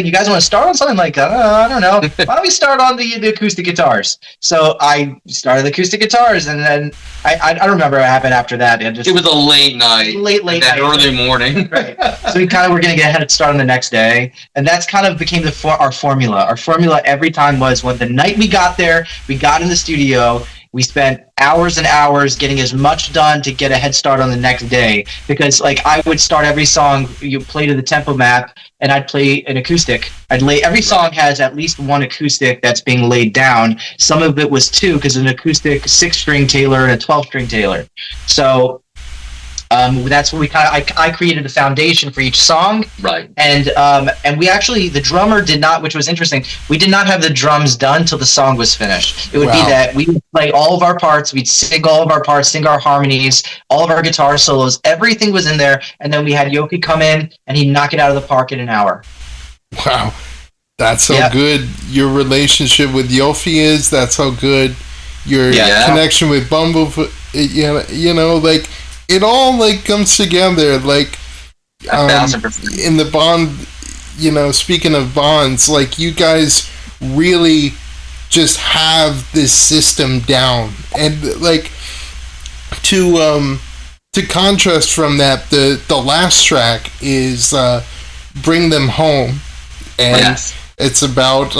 A: you guys want to start on something? Like, I don't know. Why don't we start on the acoustic guitars? So I started the acoustic guitars, and then I don't remember what happened after that.
B: It was a late night.
A: Late night.
B: Early morning.
A: Right. So we kind of were going to get a head start on the next day, and that's kind of became our formula. Our formula every time was, when the night we got there, we got in the studio, we spent hours and hours getting as much done to get a head start on the next day. Because like I would start every song, you play to the tempo map, and I'd play an acoustic. Every song has at least one acoustic that's being laid down. Some of it was two, because an acoustic 6-string Taylor and a 12-string Taylor. So that's what I created a foundation for each song.
B: Right.
A: And we actually, the drummer did not, which was interesting, we did not have the drums done till the song was finished. It would be that we would play all of our parts, we'd sing all of our parts, sing our harmonies, all of our guitar solos, everything was in there, and then we had Yoki come in and he'd knock it out of the park in an hour.
C: Wow. That's how good your relationship with Yofi is. That's how good your connection with Bumblefoot, you know, like, it all like comes together, like in the bond. You know, speaking of bonds, like you guys really just have this system down, and like to contrast from that, the last track is "Bring Them Home," and it's about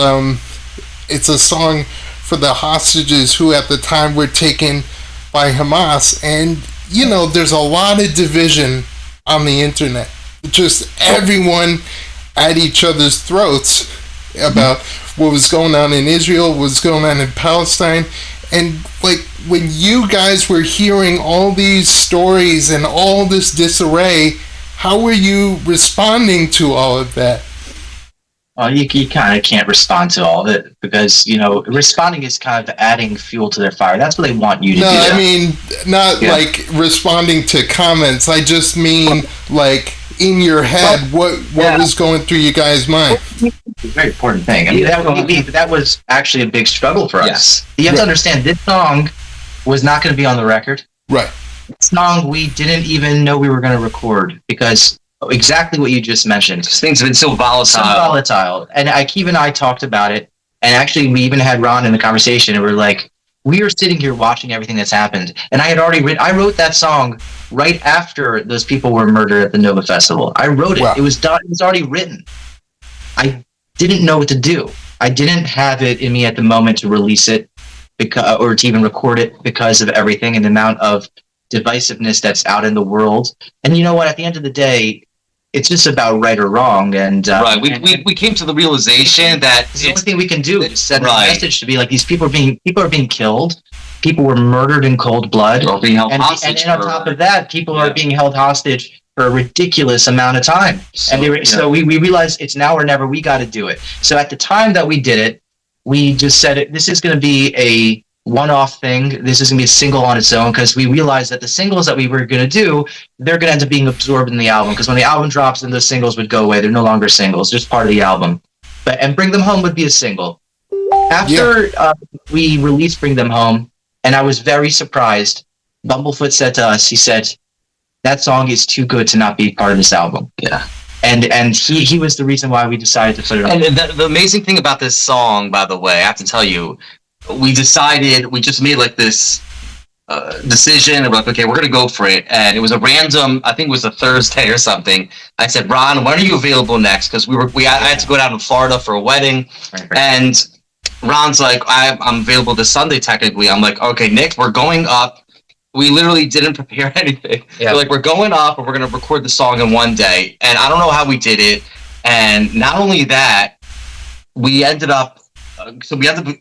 C: it's a song for the hostages who at the time were taken by Hamas, and you know, there's a lot of division on the internet. just everyone at each other's throats about what was going on in Israel, what was going on in Palestine. And like when you guys were hearing all these stories and all this disarray, how were you responding to all of that?
A: Well, you kind of can't respond to all of it because, responding is kind of adding fuel to their fire. That's what they want you to do.
C: No, I mean, not like responding to comments. I just mean like in your head, what was going through you guys' mind?
A: It's a very important thing. I mean, that was actually a big struggle for us.
B: Yes.
A: You have to understand, this song was not going to be on the record.
C: Right.
A: This song we didn't even know we were going to record because exactly what you just mentioned.
B: Things have been so volatile.
A: And Keith and I talked about it, and actually we even had Ron in the conversation, and we're like, we are sitting here watching everything that's happened. And I wrote that song right after those people were murdered at the Nova Festival. I wrote it. Wow. It was done. It was already written. I didn't know what to do. I didn't have it in me at the moment to release it or to even record it because of everything and the amount of divisiveness that's out in the world. And you know what? At the end of the day, it's just about right or wrong. And
B: right, we came to the realization that
A: it's the only thing we can do is send a message to be like, these people are being killed. People were murdered in cold blood.
B: Or being held hostage.
A: And on top of that, people are being held hostage for a ridiculous amount of time. So we realized it's now or never. We got to do it. So at the time that we did it, we just said this is going to be a one-off thing. This is going to be a single on its own because we realized that the singles that we were going to do, they're going to end up being absorbed in the album because when the album drops, then those singles would go away. They're no longer singles, just part of the album. And Bring Them Home would be a single. After we released Bring Them Home, and I was very surprised, Bumblefoot said to us, he said, that song is too good to not be part of this album.
B: Yeah.
A: And he was the reason why we decided to put it on.
B: And the amazing thing about this song, by the way, I have to tell you, we just made like this decision, and we're like, okay, we're gonna go for it. And it was a random, I think it was a Thursday or something. I said, Ron, when are you available next? Because I had to go down to Florida for a wedding. Right. And Ron's like, I'm available this Sunday technically. I'm like, okay, Nick, we're going up. We literally didn't prepare anything. Yeah. We're like, we're going up and we're gonna record the song in one day. And I don't know how we did it. And not only that, we ended up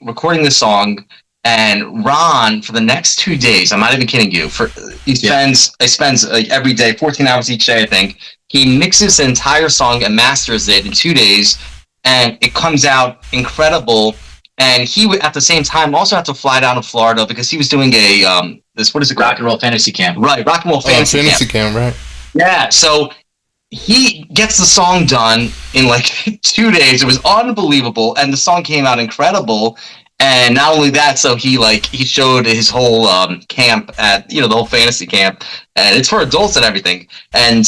B: recording this song, and Ron, for the next 2 days, I'm not even kidding you, he spends like every day, 14 hours each day, I think. He mixes the entire song and masters it in 2 days, and it comes out incredible. And he would, at the same time, also have to fly down to Florida because he was doing what is it?
A: Rock and Roll Fantasy Camp.
B: Right, Rock and Roll Fantasy Camp,
C: right?
B: Yeah, so he gets the song done in like 2 days. It was unbelievable, and the song came out incredible. And not only that, so he showed his whole camp at the whole fantasy camp, and it's for adults and everything. And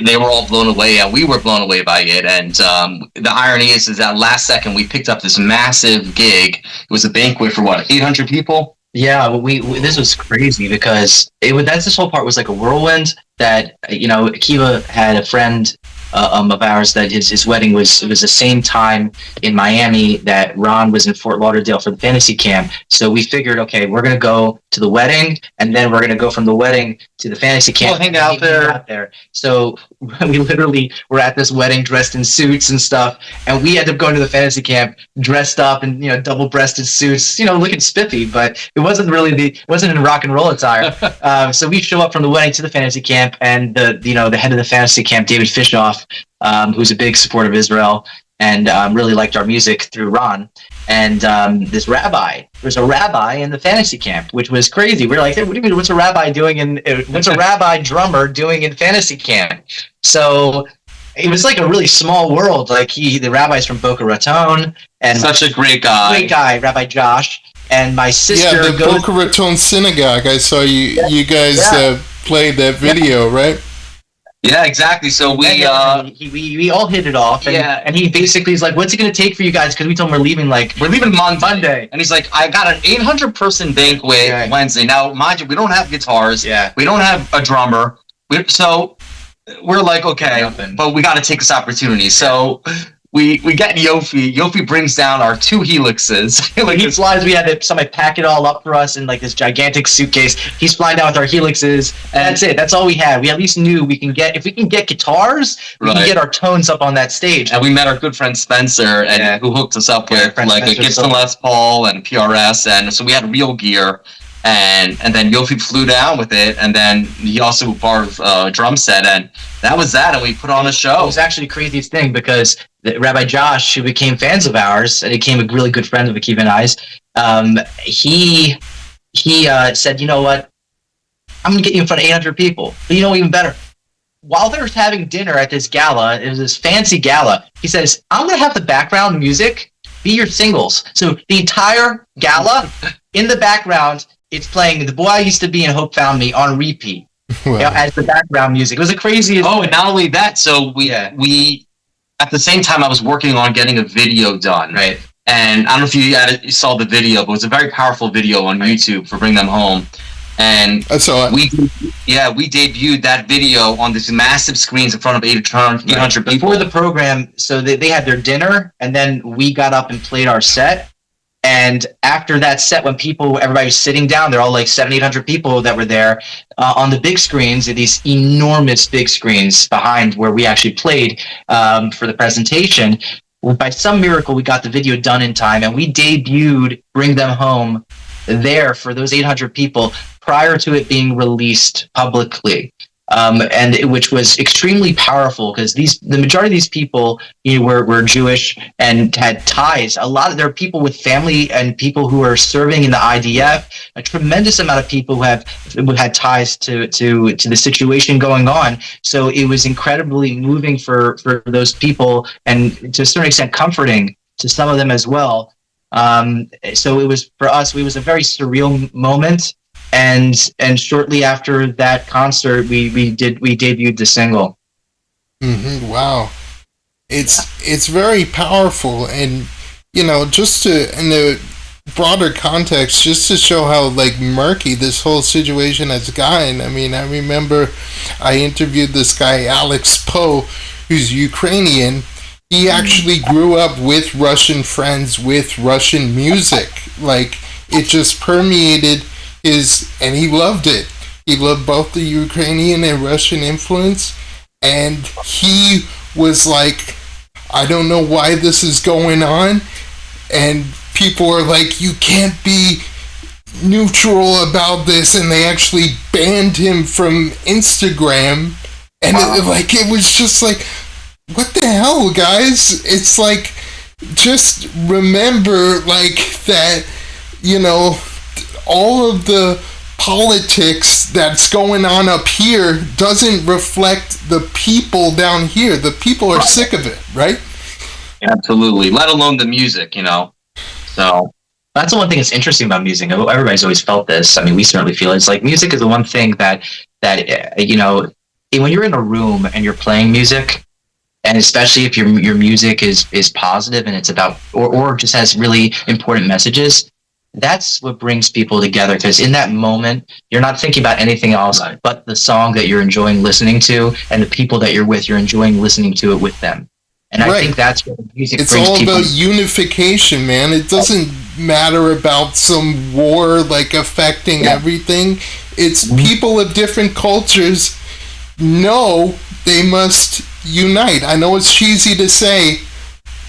B: they were all blown away, and we were blown away by it. And the irony is that last second we picked up this massive gig. It was a banquet for 800 people.
A: Yeah, this was crazy because this whole part was like a whirlwind. That Akiva had a friend of ours that his wedding was the same time in Miami that Ron was in Fort Lauderdale for the fantasy camp. So we figured, okay, we're gonna go to the wedding, and then we're gonna go from the wedding to the fantasy camp.
B: Hang out there.
A: So we literally were at this wedding dressed in suits and stuff, and we ended up going to the fantasy camp dressed up in double-breasted suits, looking spiffy, but it wasn't in rock and roll attire. So we show up from the wedding to the fantasy camp, and the head of the fantasy camp, David Fishoff, who's a big supporter of Israel and really liked our music through Ron. And there's a rabbi in the fantasy camp, which was crazy. We were like, hey, what do you mean? What's a rabbi drummer doing in fantasy camp? So it was like a really small world. Like the rabbi's from Boca Raton, and
B: such a great guy,
A: Rabbi Josh. And my sister
C: the Boca Raton synagogue. I saw you guys played that video, right?
B: Yeah, exactly. So we
A: all hit it off. And he basically is like, what's it going to take for you guys? Because we told him we're leaving Monday.
B: And he's like, I got an 800-person banquet Wednesday. Now, mind you, we don't have guitars.
A: Yeah.
B: We don't have a drummer. So we're like, okay, but we got to take this opportunity. So we get Yofi. Yofi brings down our 2 helixes.
A: Like he flies, we had to somebody pack it all up for us in like this gigantic suitcase. He's flying down with our helixes, and that's it. That's all we had. We at least knew we can get, if we can get guitars, we can get our tones up on that stage.
B: And we met our good friend Spencer, and who hooked us up with like a Gibson Les Paul and PRS, and so we had real gear. And then Yofi flew down with it, and then he also borrowed a drum set, and that was that, and we put on a show.
A: It was actually the craziest thing because Rabbi Josh, who became fans of ours, and he became a really good friend of Akiva and I's, he said, you know what, I'm going to get you in front of 800 people. But you know, even better, while they were having dinner at this gala, it was this fancy gala, he says, I'm going to have the background music be your singles. So the entire gala, in the background, it's playing The Boy I Used to Be and Hope Found Me on repeat.
C: Wow.
A: As the background music. It was the craziest.
B: Oh, and not only that, so we at the same time I was working on getting a video done.
A: Right.
B: And I don't know if you saw the video, but it was a very powerful video on YouTube for Bring Them Home. And
C: I saw it.
B: we debuted that video on these massive screens in front of 800 people.
A: Before the program, so they had their dinner, and then we got up and played our set. And after that set, when everybody was sitting down, they're all like 700-800 people that were there on the big screens, these enormous big screens behind where we actually played for the presentation. By some miracle, we got the video done in time, and we debuted Bring Them Home there for those 800 people prior to it being released publicly. Which was extremely powerful because the majority of these people, were Jewish and had ties. There are people with family and people who are serving in the IDF. A tremendous amount of people who had ties to the situation going on. So it was incredibly moving for those people, and to a certain extent comforting to some of them as well. So it was, for us, it was a very surreal moment. And shortly after that concert, we debuted the single.
C: Mm-hmm. Wow, it's very powerful, and just in the broader context, just to show how like murky this whole situation has gotten. I mean, I remember I interviewed this guy Alex Poe, who's Ukrainian. He actually grew up with Russian friends, with Russian music. Like, it just permeated and he loved it. He loved both the Ukrainian and Russian influence, and he was like, I don't know why this is going on, and people are like, you can't be neutral about this, and they actually banned him from Instagram, and it was just like, what the hell, guys? It's like, just remember, like, that, all of the politics that's going on up here doesn't reflect the people down here. The people are sick of it, right?
B: Absolutely. Let alone the music, So
A: that's the one thing that's interesting about music. Everybody's always felt this. I mean, we certainly feel it. It's like music is the one thing that when you're in a room and you're playing music, and especially if your music is positive and it's about or just has really important messages, that's what brings people together, because in that moment, you're not thinking about anything else but the song that you're enjoying listening to, and the people that you're with, you're enjoying listening to it with them. And I think that's what music brings people.
C: It's all about unification, man. It doesn't matter about some war, like, affecting everything. It's people of different cultures know they must unite. I know it's cheesy to say,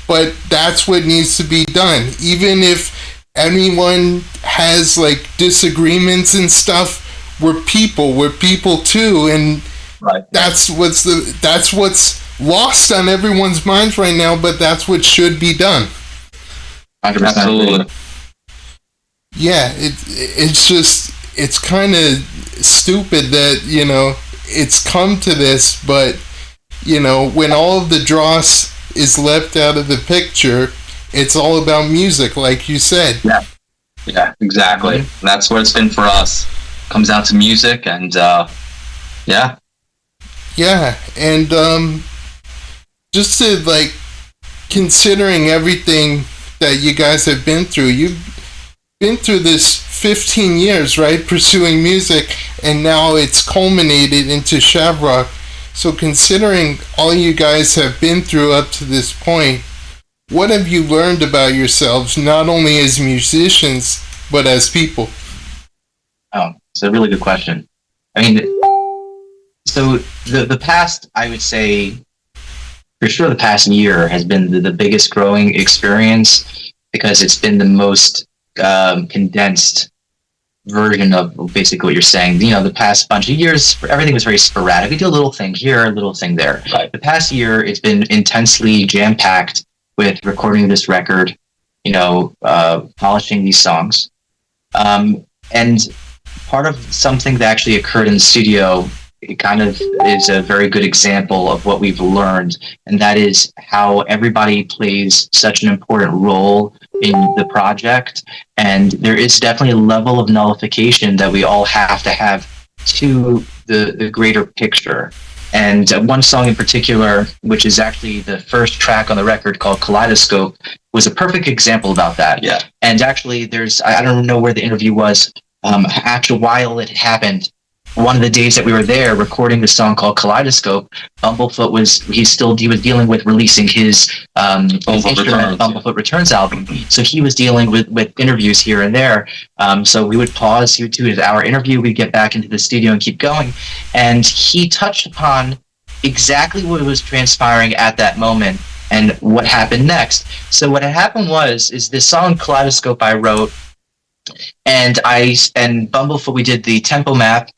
C: but that's what needs to be done. Even if anyone has like disagreements and stuff, we're people too, and that's what's lost on everyone's minds right now, but that's what should be done.
A: 100%.
B: Absolutely.
C: Yeah, it's kind of stupid that it's come to this, but when all of the dross is left out of the picture, it's all about music, like you said.
B: Yeah, exactly. Mm-hmm. That's what it's been for us. Comes down to music, and yeah, and just to like, considering everything that you guys have been through, you've been through this 15 years, right, pursuing music, and now it's culminated into Shavrock. So considering all you guys have been through up to this point,
C: what have you learned about yourselves, not only as musicians, but as people?
A: Oh, it's a really good question. I mean, so the past, I would say, for sure, the past year has been the biggest growing experience because it's been the most condensed version of basically what you're saying. You know, the past bunch of years, everything was very sporadic. We do a little thing here, a little thing there. Right. The past year, it's been intensely jam-packed with recording this record, you know, polishing these songs. And part of something that actually occurred in the studio, it kind of is a very good example of what we've learned, and that is how everybody plays such an important role in the project. And there is definitely a level of nullification that we all have to have to the greater picture. And one song in particular, which is actually the first track on the record called Kaleidoscope, was a perfect example about that. Yeah. And actually, I don't know where the interview was, actually while it happened, one of the days that we were there recording the song called Kaleidoscope, Bumblefoot was dealing with releasing his Bumblefoot Returns album. So he was dealing with interviews here and there. So we would pause, he would do his hour interview, we'd get back into the studio and keep going. And he touched upon exactly what was transpiring at that moment and what happened next. So what had happened is this song Kaleidoscope I wrote, and Bumblefoot, we did the tempo map.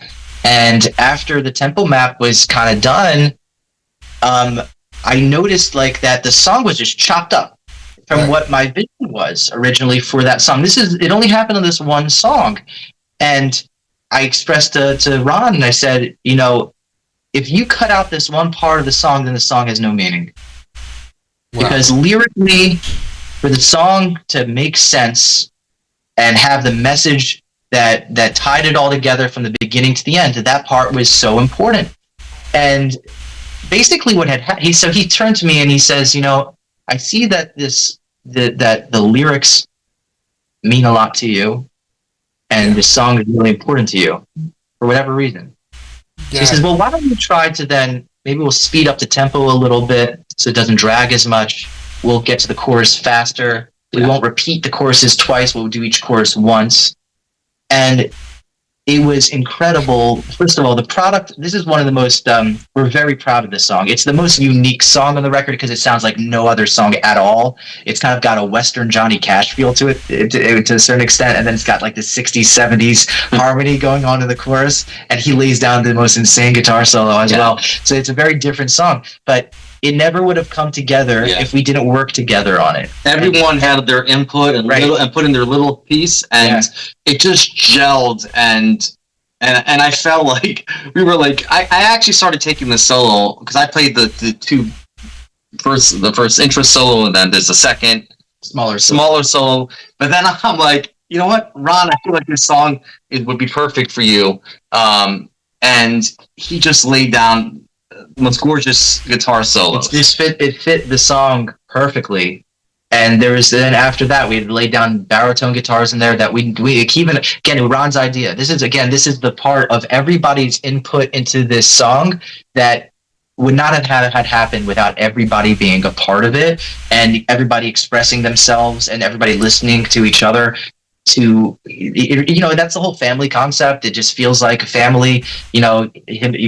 A: And after the tempo map was kind of done, I noticed like that the song was just chopped up from what my vision was originally for that song. It only happened on this one song. And I expressed to Ron, and I said, you know, if you cut out this one part of the song, then the song has no meaning. Wow. Because lyrically, for the song to make sense and have the message that tied it all together from the beginning to the end, that part was so important. And basically what he turned to me and he says, you know, I see that that the lyrics mean a lot to you and this song is really important to you for whatever reason. Yeah. He says, well, why don't you try to then, maybe we'll speed up the tempo a little bit so it doesn't drag as much. We'll get to the chorus faster. We won't repeat the choruses twice. We'll do each chorus once. And it was incredible. First of all, the product, this is one of the most, we're very proud of this song. It's the most unique song on the record because it sounds like no other song at all. It's kind of got a Western Johnny Cash feel to it to a certain extent. And then it's got like the 60s, 70s harmony going on in the chorus. And he lays down the most insane guitar solo as well. So it's a very different song. But it never would have come together if we didn't work together on it.
B: Everyone had their input and put in their little piece, and it just gelled. And I felt like we were like, I actually started taking the solo because I played the first intro solo, and then there's a second smaller solo. But then I'm like, you know what, Ron, I feel like this song would be perfect for you. And he just laid down the most gorgeous guitar solo.
A: It fit the song perfectly. And then after that, we laid down baritone guitars in there that we even, again, Ron's idea. This is the part of everybody's input into this song that would not have had happened without everybody being a part of it and everybody expressing themselves and everybody listening to each other. That's the whole family concept. It just feels like a family. You know,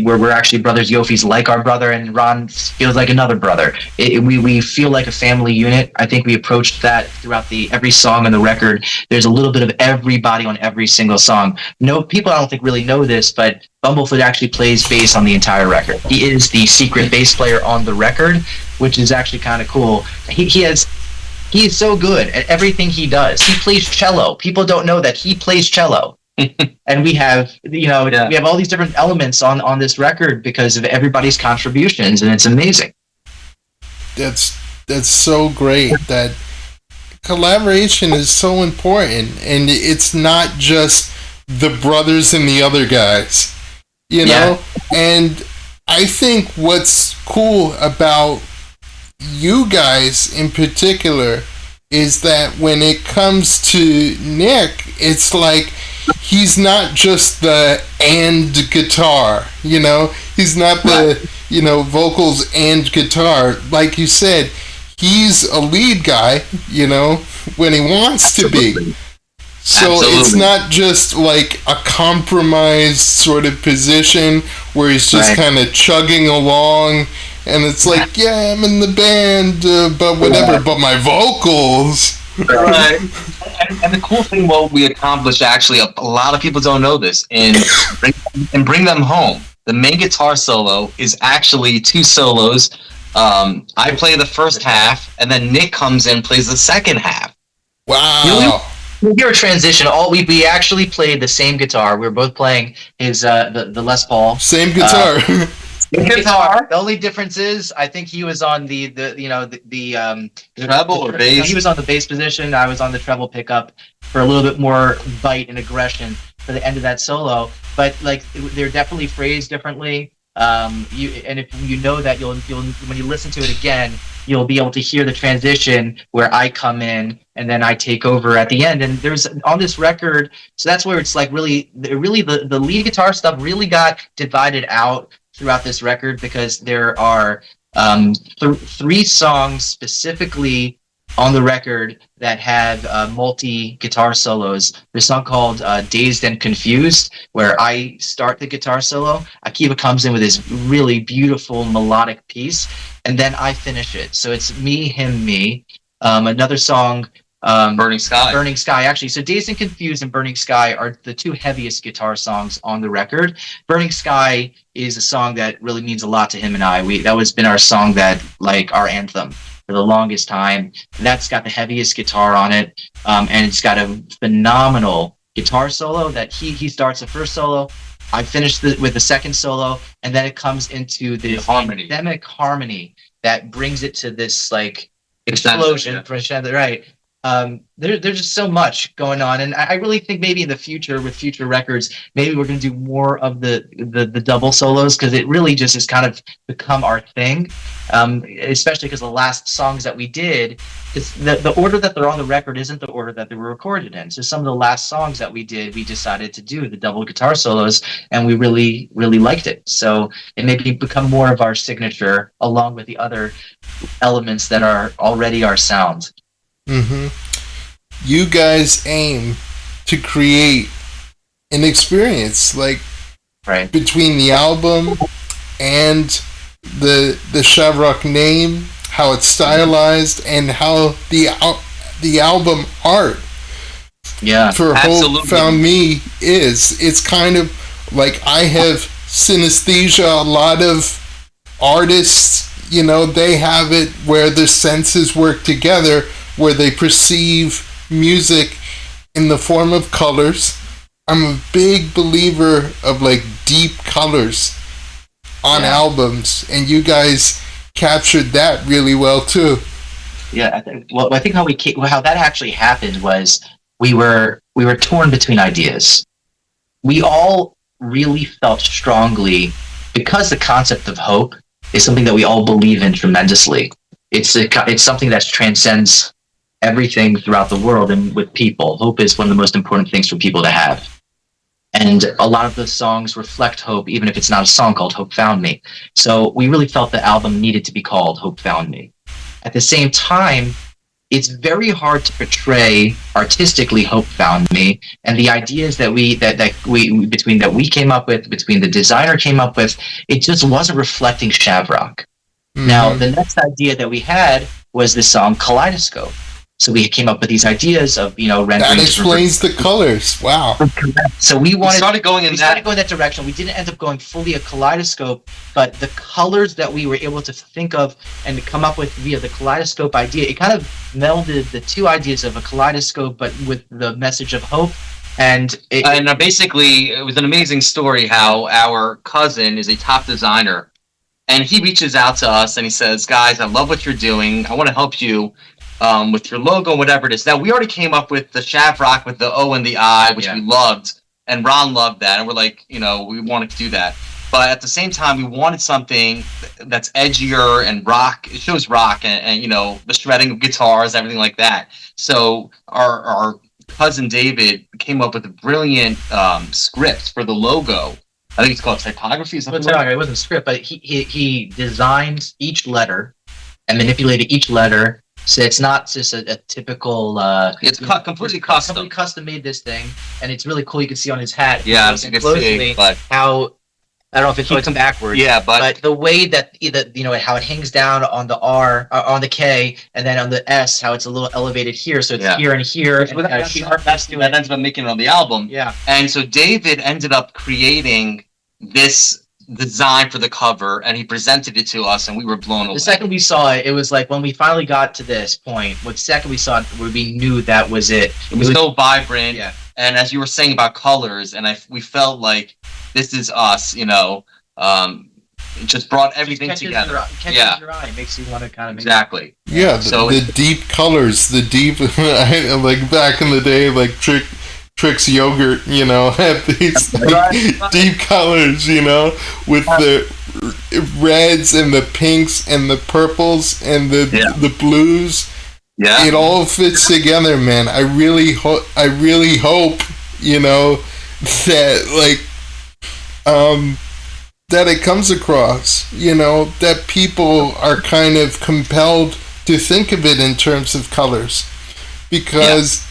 A: we're actually brothers. Yofi's like our brother, and Ron feels like another brother. We feel like a family unit. I think we approached that throughout every song on the record. There's a little bit of everybody on every single song. No people, I don't think really know this, but Bumblefoot actually plays bass on the entire record. He is the secret bass player on the record, which is actually kind of cool. He is so good at everything he does. He plays cello. People don't know that he plays cello. And we have, we have all these different elements on this record because of everybody's contributions, and it's amazing.
C: That's so great. That collaboration is so important, and it's not just the brothers and the other guys, you know? And I think what's cool about you guys in particular is that when it comes to Nick, it's like he's not just the and guitar, you know? He's not the, vocals and guitar. Like you said, he's a lead guy, when he wants to be.
B: Absolutely.
C: So it's not just like a compromised sort of position where he's just kind of chugging along, and it's like, yeah, I'm in the band, but whatever, but my vocals.
B: Right. And the cool thing, what we accomplished, actually, a lot of people don't know this, and bring them home. The main guitar solo is actually 2 solos. I play the first half, and then Nick comes in and plays the second half.
C: Wow.
A: We hear a transition. We actually played the same guitar. We were both playing his the Les Paul.
C: Same guitar.
A: Guitar. The only difference is, I think he was on the
B: treble or bass.
A: He was on the bass position. I was on the treble pickup for a little bit more bite and aggression for the end of that solo. But like, they're definitely phrased differently. If you know that, you'll when you listen to it again, you'll be able to hear the transition where I come in and then I take over at the end. And there's on this record, so that's where it's like really the lead guitar stuff really got divided out throughout this record, because there are 3 songs specifically on the record that have multi guitar solos. There's a song called Dazed and Confused, where I start the guitar solo. Akiva comes in with this really beautiful melodic piece, and then I finish it. So it's me, him, me. Another song,
B: Burning Sky,
A: actually. So Dazed and Confused and Burning Sky are the 2 heaviest guitar songs on the record. Burning Sky is a song that really means a lot to him and I. That was been our song, that like our anthem for the longest time. That's got the heaviest guitar on it, and it's got a phenomenal guitar solo that he starts the first solo. I finish with the second solo, and then it comes into the anthemic harmony that brings it to this like explosion. Right. There's just so much going on, and I really think maybe in the future, with future records, maybe we're going to do more of the double solos, because it really just has kind of become our thing. Especially because the last songs that we did, the order that they're on the record isn't the order that they were recorded in. So some of the last songs that we did, we decided to do the double guitar solos, and we really, really liked it. So it maybe become more of our signature, along with the other elements that are already our sound.
C: Mm-hmm. You guys aim to create an experience, like,
A: right,
C: between the album and the Shavrock name, how it's stylized, and how the album art for Hope Found Me is. It's kind of like, I have synesthesia. A lot of artists, they have it where the senses work together, where they perceive music in the form of colors. I'm a big believer of like deep colors on albums, and you guys captured that really well too.
A: Yeah, I think how that actually happened was we were torn between ideas. We all really felt strongly, because the concept of hope is something that we all believe in tremendously. It's something that transcends everything throughout the world and with people. Hope is one of the most important things for people to have. And a lot of the songs reflect hope, even if it's not a song called Hope Found Me. So we really felt the album needed to be called Hope Found Me. At the same time, it's very hard to portray artistically Hope Found Me, and the ideas that we came up with, between the designer came up with, it just wasn't reflecting Shavrock. Mm-hmm. Now, the next idea that we had was the song Kaleidoscope. So we came up with these ideas of, renderings.
C: That explains the colors. Wow.
A: So we started
B: going in that
A: direction. We didn't end up going fully a kaleidoscope, but the colors that we were able to think of and come up with via the kaleidoscope idea, it kind of melded the 2 ideas of a kaleidoscope, but with the message of hope. And
B: basically, it was an amazing story how our cousin is a top designer, and he reaches out to us and he says, "Guys, I love what you're doing. I want to help you with your logo, whatever it is." Now, we already came up with the Shavrock with the O and the I, which we loved, and Ron loved that, and we're like, we wanted to do that. But at the same time, we wanted something that's edgier and rock. It shows rock and the shredding of guitars, everything like that. So our cousin David came up with a brilliant script for the logo. I think it's called typography.
A: It wasn't a script, but he designed each letter and manipulated each letter. So it's not just a typical.
B: It's completely custom.
A: Somebody custom made this thing, and it's really cool. You can see on his hat.
B: Yeah,
A: you
B: you can see, but
A: how I don't know if it's backwards.
B: yeah, but
A: the way that how it hangs down on the R, on the K, and then on the S, how it's a little elevated here, so it's here and here. And
B: that ends up making it on the album.
A: Yeah.
B: And so David ended up creating this design for the cover, and he presented it to us, and we were blown away.
A: The second we saw it, it was like when we finally got to this point. What second we saw it, we knew that was it.
B: It was so vibrant.
A: Yeah.
B: And as you were saying about colors, and we felt like this is us, it just brought everything together.
A: Catches your eye, it makes you want to kind of
B: exactly.
C: Yeah,
B: so
C: the deep colors, the deep like back in the day, like Trix yogurt, had these deep colors, with the reds and the pinks and the purples and the blues.
B: Yeah,
C: it all fits together, man. I really hope, that that it comes across, that people are kind of compelled to think of it in terms of colors, because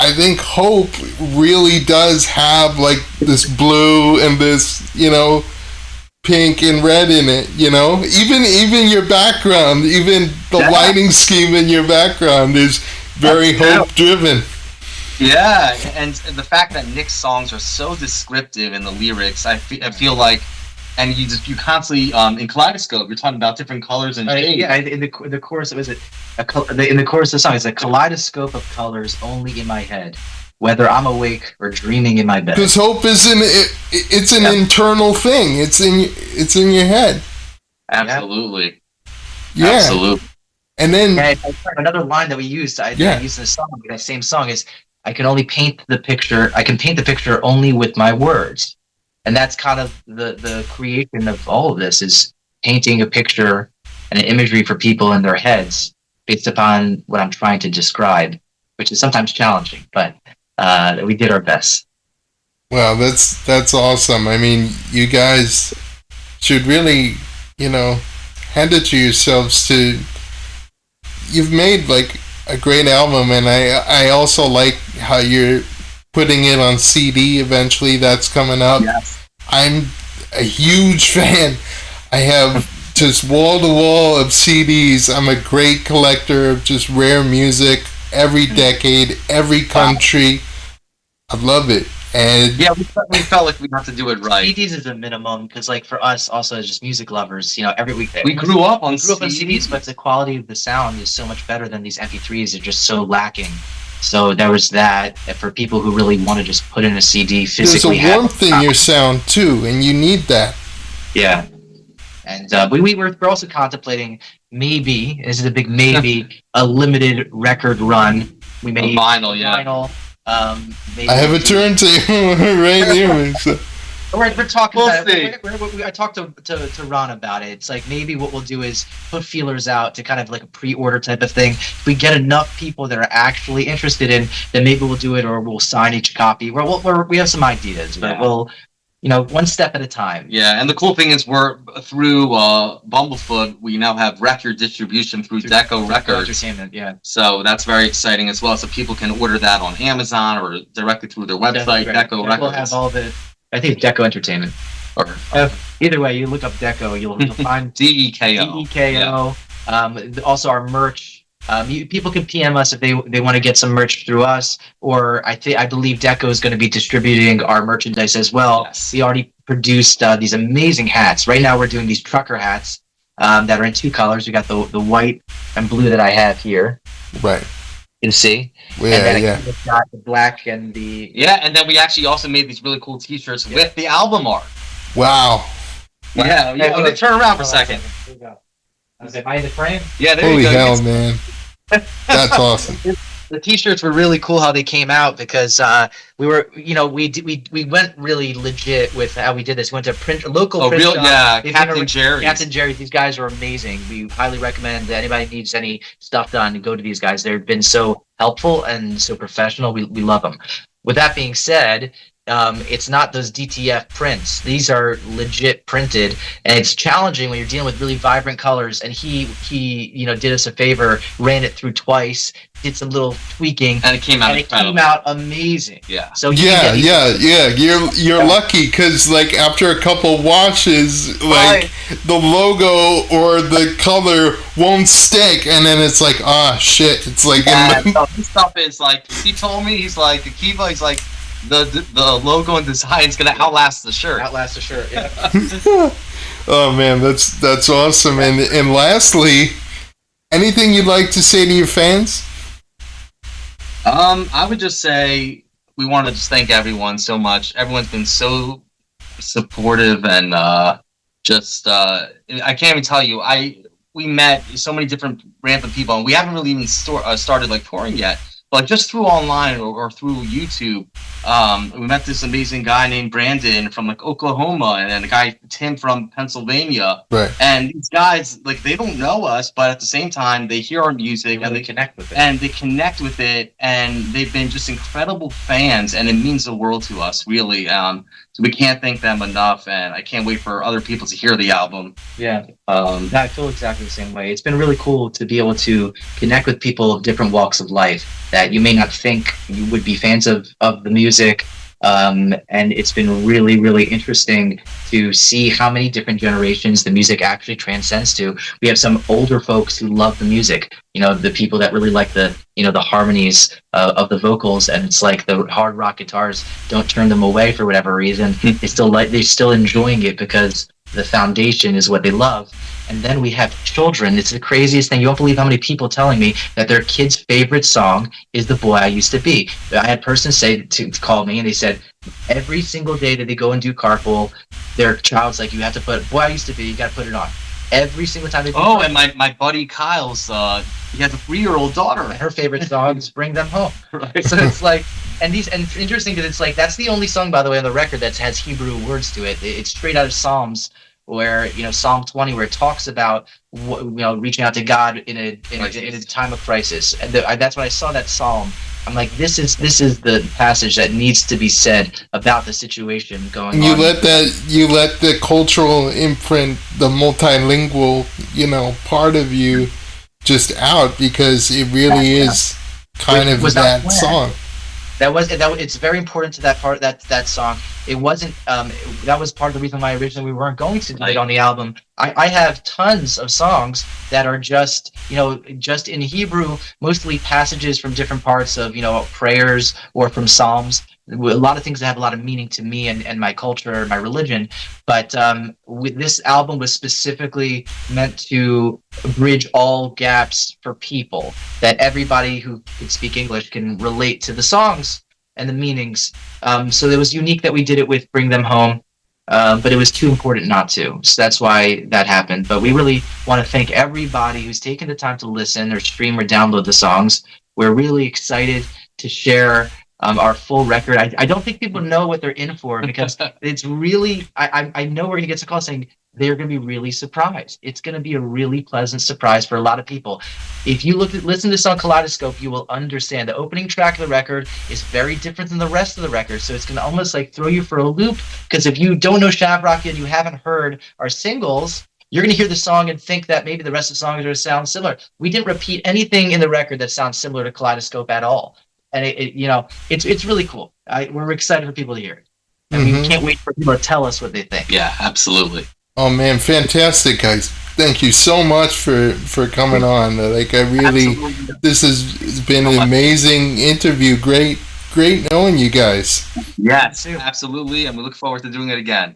C: I think Hope really does have like this blue and this, pink and red in it, even your background, even the lighting scheme in your background is very Hope driven.
B: Yeah, and the fact that Nick's songs are so descriptive in the lyrics, I feel like, and you constantly in Kaleidoscope, you're talking about different colors and shades.
A: Yeah, in the chorus, in the chorus of the song, it's a kaleidoscope of colors only in my head, whether I'm awake or dreaming in my bed.
C: Because Hope it's an internal thing. It's in your head.
B: Absolutely.
C: Yeah.
B: Absolutely.
C: And then
A: another line that we used, I used in the song, that same song, is I can paint the picture only with my words. And that's kind of the creation of all of this, is painting a picture and an imagery for people in their heads based upon what I'm trying to describe, which is sometimes challenging, but we did our best.
C: Wow, that's awesome. I mean, you guys should really, hand it to yourselves you've made like a great album, and I also like how you're putting it on CD eventually. That's coming up.
B: Yes.
C: I'm a huge fan. I have just wall-to-wall of CDs. I'm a great collector of just rare music, every decade, every country. I love it. And
B: yeah, we felt like we have to do it right.
A: CDs is a minimum, because like for us also as just music lovers, every week
B: we grew up on
A: CDs, but the quality of the sound is so much better than these MP3s. They're just so lacking. So there was that for people who really want to just put in a CD physically.
C: There's a warmth in your sound too, and you need that.
A: Yeah, and we're also contemplating maybe, this is a big maybe, a limited record run. We may
B: vinyl.
A: Maybe
C: I have a turntable right near me. So.
A: We're talking.
B: We'll see.
A: I talked to Ron about it. It's like maybe what we'll do is put feelers out to kind of like a pre-order type of thing. If we get enough people that are actually interested in, then maybe we'll do it, or we'll sign each copy. We have some ideas, but we'll, one step at a time.
B: Yeah, and the cool thing is we're through Bumblefoot. We now have record distribution through Deco Records.
A: Entertainment, yeah.
B: So that's very exciting as well. So people can order that on Amazon or directly through their website, Deco Records.
A: We'll have all the. I think it's Deco Entertainment.
B: Or
A: either way, you look up Deco, you'll find
B: DEKO.
A: DEKO. Also, our merch. People can PM us if they want to get some merch through us, or I believe Deco is going to be distributing our merchandise as well.
B: Yes.
A: We already produced these amazing hats. Right now, we're doing these trucker hats that are in two colors. We got the white and blue that I have here.
C: Right.
A: You can see.
C: Yeah,
A: It's got the black and the...
B: Yeah, and then we actually also made these really cool t-shirts with the album art.
C: Wow.
B: Yeah, let me turn around for a second.
A: There you go. Was it by the frame?
B: Yeah, there
C: Holy
B: you go.
C: hell, man. That's awesome.
A: The t-shirts were really cool how they came out, because we were, we went really legit with how we did this. We went to local print shop.
B: Yeah, Captain Jerry's.
A: Captain Jerry's. These guys are amazing. We highly recommend that anybody needs any stuff done to go to these guys. They've been so helpful and so professional. We love them. With that being said, It's not those DTF prints. These are legit printed, and it's challenging when you're dealing with really vibrant colors. And he did us a favor, ran it through twice, did some little tweaking,
B: and it came out incredible.
A: It came out amazing.
B: Yeah.
A: So
C: yeah. You're lucky because like after a couple washes, like the logo or the color won't stick, and then it's like, ah, shit. It's like
B: this stuff is like, he told me, he's like, the Kiva, he's like, the logo and design is gonna outlast the shirt.
A: Yeah.
C: Oh man, that's awesome. And lastly, anything you'd like to say to your fans?
B: I would just say we want to just thank everyone so much. Everyone's been so supportive, and I can't even tell you. We met so many different random people, and we haven't really even started like touring yet. But just through online or through YouTube, we met this amazing guy named Brandon from like Oklahoma, and then a guy Tim from Pennsylvania.
C: Right.
B: And these guys, like, they don't know us, but at the same time, they hear our music
A: and they connect with it.
B: And they connect with it, and they've been just incredible fans, and it means the world to us, really. So we can't thank them enough, and I can't wait for other people to hear the album.
A: Yeah. I feel exactly the same way. It's been really cool to be able to connect with people of different walks of life that you may not think you would be fans of the music. And it's been really, really interesting to see how many different generations the music actually transcends to. We have some older folks who love the music, the people that really like the harmonies of the vocals, and it's like the hard rock guitars don't turn them away for whatever reason. They're still enjoying it because the foundation is what they love. And then we have children. It's the craziest thing. You won't believe how many people telling me that their kid's favorite song is The Boy I Used to Be. I had a person say to call me, and they said every single day that they go and do carpool, their child's like, you have to put Boy I Used to Be, you got to put it on. Every single time they do carpool.
B: And my buddy Kyle's, he has a 3-year-old daughter.
A: And her favorite song is Bring Them Home.
B: Right.
A: So it's like, and it's interesting because it's like, that's the only song, by the way, on the record that has Hebrew words to it. It's straight out of Psalms, where Psalm 20, where it talks about reaching out to God in a time of crisis, and that's when I saw that psalm. I'm like, this is the passage that needs to be said about the situation going on.
C: You let the cultural imprint, the multilingual, part of you just out, because it really is kind of that song.
A: It's very important to that part, that song. It wasn't that was part of the reason why originally we weren't going to do it on the album. I have tons of songs that are just in Hebrew, mostly passages from different parts of prayers or from Psalms. A lot of things that have a lot of meaning to me and my culture, my religion. But with this album was specifically meant to bridge all gaps for people, that everybody who can speak English can relate to the songs and the meanings. So it was unique that we did it with Bring Them Home, but it was too important not to. So that's why that happened. But we really want to thank everybody who's taken the time to listen or stream or download the songs. We're really excited to share our full record. I don't think people know what they're in for, because it's really, I know we're going to get some calls saying they're going to be really surprised. It's going to be a really pleasant surprise for a lot of people. If you listen to this on Kaleidoscope, you will understand the opening track of the record is very different than the rest of the record. So it's going to almost like throw you for a loop, because if you don't know Shavrock and you haven't heard our singles, you're going to hear the song and think that maybe the rest of the songs are going to sound similar. We didn't repeat anything in the record that sounds similar to Kaleidoscope at all. And it's really cool. We're excited for people to hear it, and we can't wait for people to tell us what they think.
B: Yeah, absolutely.
C: Oh man, fantastic, guys! Thank you so much for coming on. Like, I really, this has been an amazing interview. Great knowing you guys.
B: Yes, absolutely, and we look forward to doing it again.